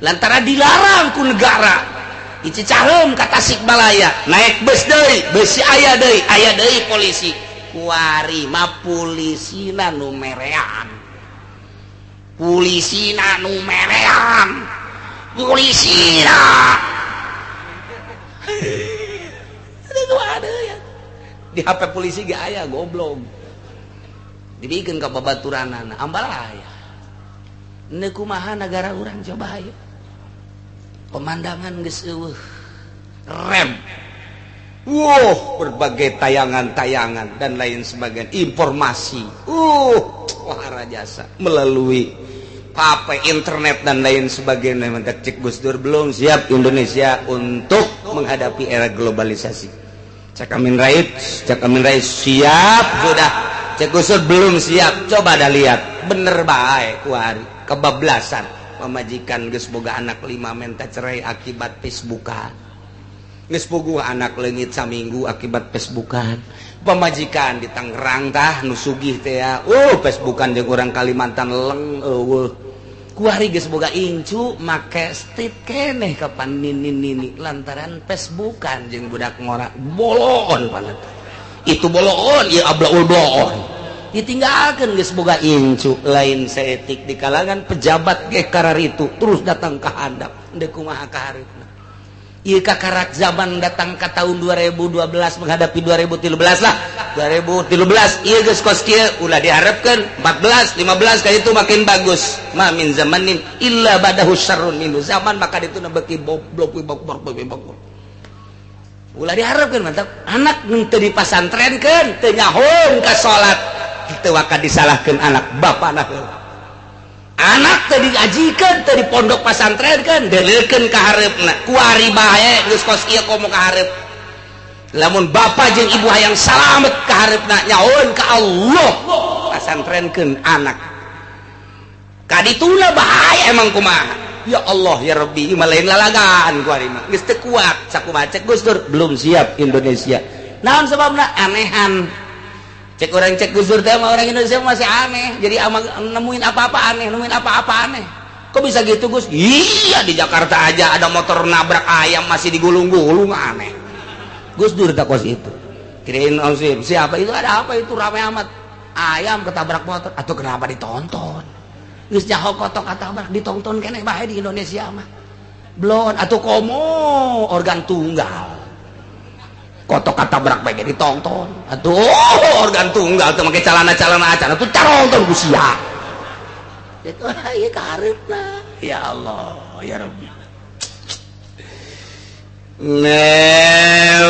lantaran dilarang ku negara di Cicaheum ka Tasikmalaya naik bus deui besi aya deui polisi kuari mah polisina nu merean polisina ada ya di HP polisi ge aya goblok dibikeun ka babaturanana ambalaya ne kumaha negara urang coba ayo pemandangan geus eueuh rem berbagai tayangan-tayangan dan lain sebagainya informasi wahara jasa melalui HP internet dan lain sebagainya mantap cek Gus Dur belum siap Indonesia untuk menghadapi era globalisasi cek Amin Rais siap sudah cek Gus Dur belum siap coba dah lihat bener bae kuari kebablasan pemajikan geus boga anak 5 minta cerai akibat Facebookan geus boga anak leungit saminggu akibat Facebookan pemajikan di Tangerang tah nu sugih teh ya Facebookan jeung urang Kalimantan leng eueuh kuari geus boga incu make stit keneh kapan nini lantaran Facebookan jeung budak ngora bolon panet itu bolon ieu ablaul bolon ditinggalkan geus boga incu lain seetik di kalangan pejabat ge kararitu terus datang ke handap deuk kumaha kaharepna ieu kakarak zaman datang ke tahun 2012 menghadapi 2013 lah 2013 ieu geus kos kieu ulah diharapkeun 14 15 ka itu makin bagus ma min zamanin illa badahu syarrun minhu zaman maka ditu beuki boblok ulah diharapkeun mantap anak nu teu dipasantrenkeun teu nyahoon ka salat kitu waka disalahkeun anak bapana heula anak tadi diajikan tadi pondok pasantren kan deleukeun ka hareupna kuari bae geus kos ieu komo ka hareup lamun bapa jeung ibu hayang salamet ka hareupna nyahoon ka Allah pasantrenkeun anak kadituna bahaya emang kumaha ya Allah ya Rabbi ieu lain lalagaan kuari mah geus teu kuat sakumaha cek Gus Dur belum siap Indonesia naon sababna anehan cek orang cek Gus Dur teh orang Indonesia masih aneh jadi nemuin apa-apa aneh kok bisa gitu Gus iya di Jakarta aja ada motor nabrak ayam masih digulung-gulung aneh Gus Dur tak kos itu kirain siapa itu ada apa itu ramai amat ayam ketabrak motor atau kenapa ditonton geus nyaho kotok katabrak ditonton keneh bae di Indonesia mah blon atau komo organ tunggal kotok katabrak bae ditonton atuh organ tunggal teu make calana-calana acan atuh caronton ku sia itu ieu kareupna ya Allah ya Rabbi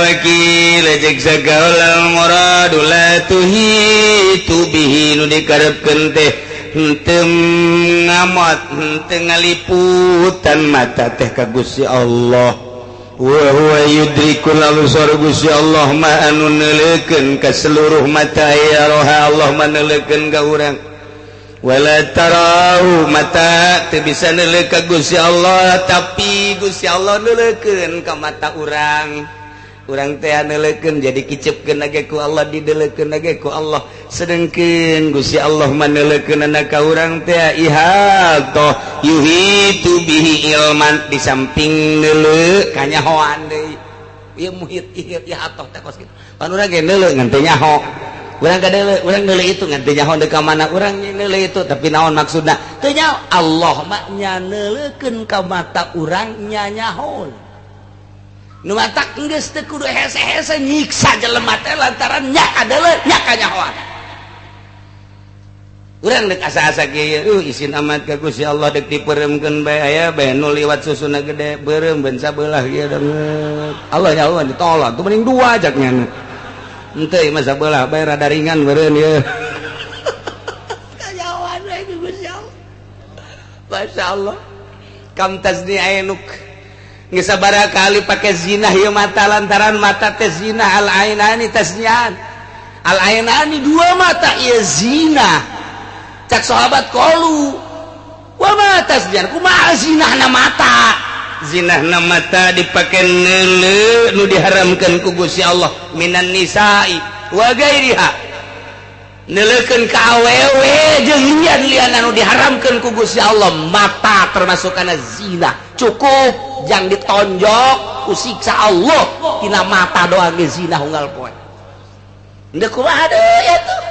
wakil cek sagaul muradu la tuhitu bihi nu dikarepkeun teh henteu ngamot henteu ngaliputan mata teh ka Gusti Allah wa huwa yudrikul absar Gusti Allah ma anu neuleukeun ka seluruh mata ya roha Allah maneulekeun ka urang wala tarau mata teu bisa neuleukeun ka Gusti Allah tapi Gusti Allah neuleukeun ka mata urang teh neuleukeun jadi kicepkeun age ku Allah dideuleukeun age ku Allah sedengkeun Gusti Allah maneuleukeunna ka urang teh ihatoh yuhitu bihi ilman di samping neuleu kanyahoan deui ieu muhit ihatoh teh kos kitu pan urang ge neuleu ngan teu nyaho urang kadeuleu urang neuleu itu ngan teu nyaho deuk ka mana urang neuleu itu tapi naon maksudna teu nyaho Allah mah nya neuleukeun ka mata urang nya nyahoon nu matak geus teu kudu hese-hese nyiksa jelema teh lantaran nya adalah nya kanyahoan urang deuk asa-asa kieu isin amat ka Gusti Allah deuk dipereumkeun bae aya bae nu liwat susuna gede beureum beun sabelah ieu deungeut Allah nya Allah ditolak tuh mending dua jaknya henteu mah sabelah bae rada ringan beureun ieu kanyahoan bae ku Gusti Allah masyaallah kam tazni ainuk geus sabaraha kali pake zina ieu mata lantaran mata teh zina al ainani tasnian al ainani dua mata ieu zina cak sahabat qalu wa ma tasnian kumaha zinahna mata zinahna mata dipake neuleu nu diharamkeun ku Gusti Allah minan nisa'i wa gairiha neuleukeun ka awewe jeung lian-lian anu diharamkeun ku Gusti Allah mata termasuk kana zina cukup jang ditonjok ku siksa Allah tina mata doang ge zina unggal poe ndeu kumaha deui atuh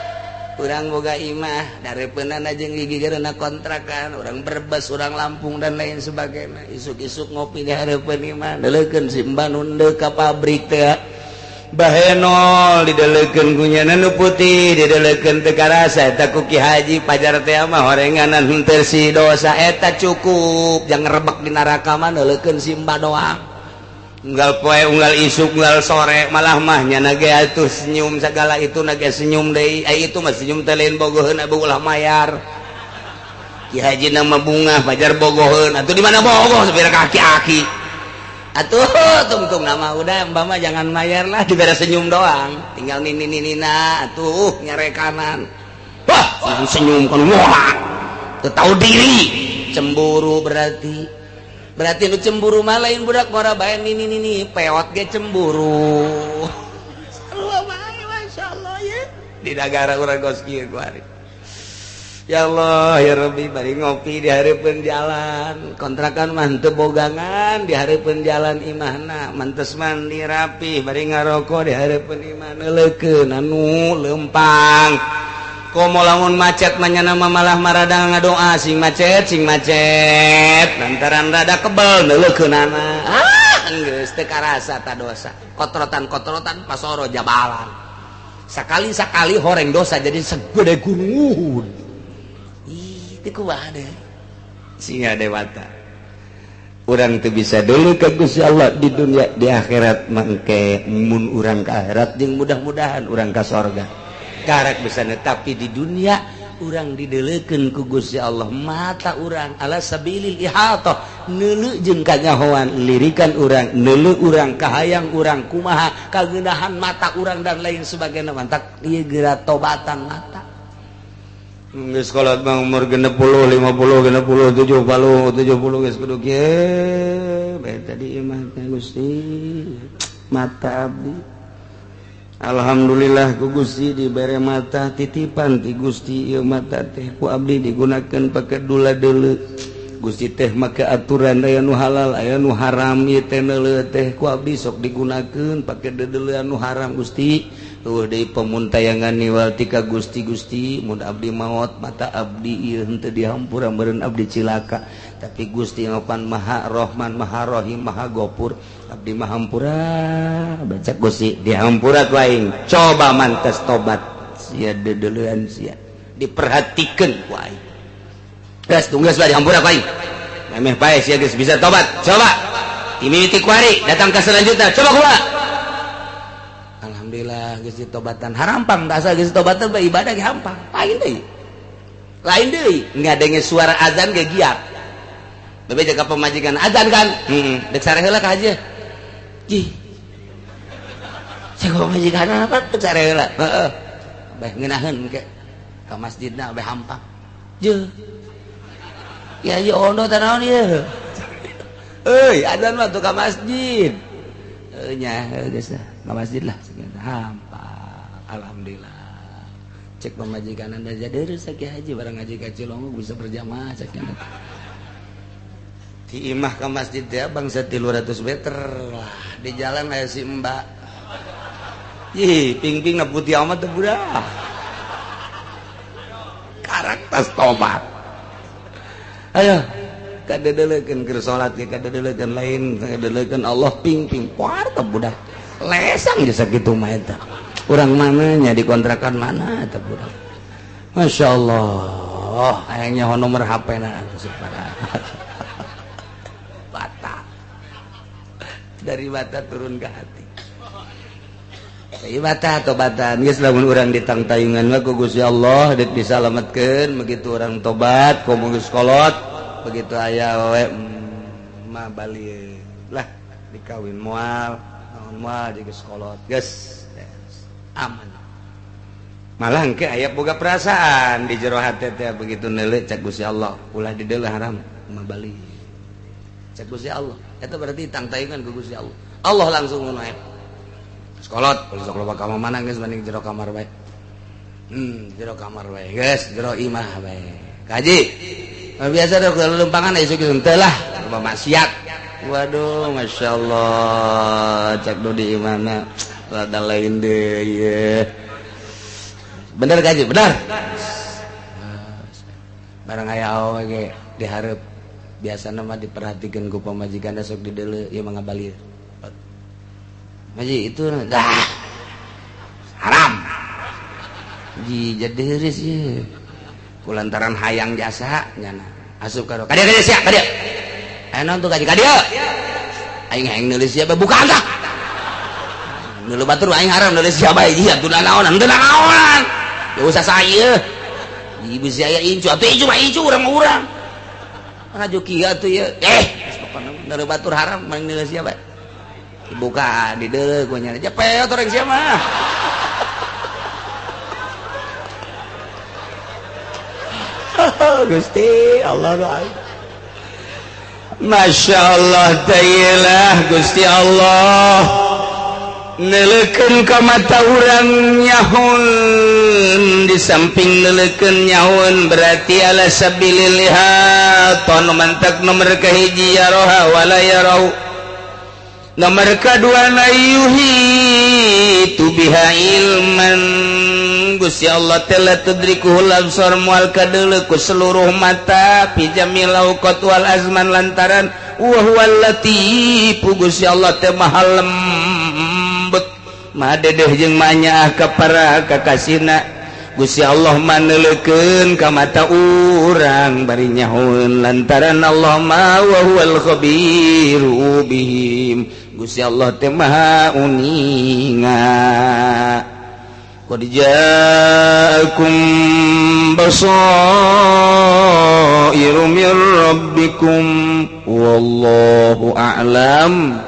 urang boga imah darepeunana jeung gigigeurna kontrakan urang Brebes urang Lampung dan lain sebagainya isuk-isuk ngopi di hareupeun imah neuleukeun simban undeu ka pabrik teh bahenol dideleukeun kunyana nu putih dideleukeun teu karasa eta ku Ki Haji pajar teh mah horenganan henteu si dosa eta cukup jang ngerebek di neraka mah neuleukeun simba doang unggal poe unggal isuk unggal sore malah mah nya ge atuh senyum sagala itu ge senyum deui ai itu mah senyum teh lain bogoheun abu ulah mayar Ki Haji nama bunga pajar bogoheun atuh di mana bogoh sabira kaki-aki atuh tungtung nama udah mbak mah jangan mayar lah diberi senyum doang tinggal nina atuh nyarekanan wah senyum kan wah tuh tahu diri cemburu berarti nu cemburu mah lain budak ngora bae nini peot ge cemburu sarua bae masyaallah ya di negara urang kos kieu kuari ya Allah ya Rabbi bari ngopi di hareupeun jalan kontrakan mah teu bogangan di hareupeun jalan imahna mantes mandi rapih bari ngaroko di hareupeun imah neuleukeun anu leumpang komo lamun macet manyana malah marada ngadoa sing macet lantaran rada kebal neuleukeunana geus teu karasa ta dosa kotrotan pasoro jabalan sakali horeng dosa jadi segede gunung ih teu kumaha deh singa dewata urang teu bisa dulu ka Gusti Allah di dunia di akhirat mangke mun urang ka akhirat jeung mudah-mudahan urang ka sorga karak bisa tapi di dunia urang didelekeun ku Gusti Allah mata urang ala sabilil ihatah neuleu jeung kanyahoan lirikan urang neuleu urang kahayang urang kumaha kageunahan mata urang dan lain sebagainya mantak ieu geura tobatan mata geus kolot mah umur 60 50 60 70 geus kudu kieu bae tadi imah Gusti mata abdi alhamdulillah ku Gusti dibere mata titipan ti Gusti ieu mata teh ku abdi digunakeun pake dula deuleu Gusti teh make aturan aya nu halal aya nu haram ieu teh neuleu teh ku abdi sok digunakeun pake deuleu anu haram Gusti eueuh deui pamuntayangan niwal ti ka Gusti mun abdi maot mata abdi ieu henteu dihampura meureun abdi cilaka tapi Gusti ngopan Maha Rahman Maha Rahim Maha Ghafur abdi mah hampura baca Gusti dihampura ku aing coba mantes tobat sia deuleuan sia diperhatikeun ku aing geus tunggas bae dihampura ku aing memeh bae sia geus bisa tobat coba timiti ku hari datang ke selanjutnya coba kumaha alhamdulillah geus ditobatan harampang da asal geus tobatan bae ibadah ge hampang lain deui ngadenge suara azan ge giat bebe jaga pemajikan azan kan dek sare heula ka haji ih jaga pemajikan apa dek sare heula heeh beh ngeunaheun ke ka masjidna beh hampang je ya ieu ondo teh naon ieu euy azan mah tuh ka masjid nya geus ka masjid lah hampang alhamdulillah cek pemajikan anda jadi rezeki haji barang ngaji ka Cilonggo bisa berjamaah cek di imah ke masjid ya bangsa 300 meter lah di jalan aya si mbak ih ping-ping na putih amat teh budak karak tas tobat ayo kadedelekeun keur salat ge kadedelekeun lain kadedelekeun Allah ping-ping poar teh budak lesang geus sakitu mah eta urang mananya di kontrakan mana eta budak masyaallah aya nyaho nomor HP-na dari mata turun ke hati dari mata tobatan geus lamun urang ditangtayungan mah ku Gusti Allah dek disalametkeun begitu orang tobat komo geus kolot begitu aya we mah bali lah dikawin moal naon moal geus kolot geus aman malah engke aya boga perasaan di jero hate teh begitu neuleu cek Gusti Allah ulah di deuleu haram mah bali cek Gusti Allah itu berarti tangtayungan ke Gusti Allah Allah langsung ngonoe sekolot kalau sok loba ka mana geus mending jero kamar bae jero kamar bae geus jero imah bae kaji biasa dok lempangan isu geus henteu lah loba maksiat waduh masyaallah cek do di imahna rada lain deui ieu bener kaji bener barang aya awe ge dihareup biasana mah diperhatikeun ku pamajikanna sok di deuleu ieu mah ngabalir maji itu dah haram ji jadi heureus ieu kulantaran hayang jasa nyana asup ka kadia sia kadia aya naon tuh kaji kadia aing hayang nulis sia buka angka nulis batur aing haram nulis sia bae ieu teu naonan teu usah saya ibu saya incu atuh incu mah incu urang ngajuki atuh ya dari batur haram main nilai siapa dibuka di deuleu ku nya cepet orang sia mah Gusti Allah doa Masya Allah ta'ilah Gusti Allah neleukeun ka mata urang nyahun di samping neleukeun nyahun berarti ala sabilil ton mantak nomor kahiji yaroha wala yarau nomor kadua na yuhi tu biha ilman Gusti Allah telah tudrikuhul absar mual kadeuleu ku seluruh mata fi jamil awqat wal azman lantaran wa huwal latif Gusti Allah teh maha lembut maha dedeh jeung manya ka para kakasihna Gusti Allah maneulekeun ka mata urang bari nyahoeun lantaran Allah ma wa huwal khabiru bihim Gusti Allah teh maha uninga qad ja'akum basairu mir rabbikum wallahu a'lam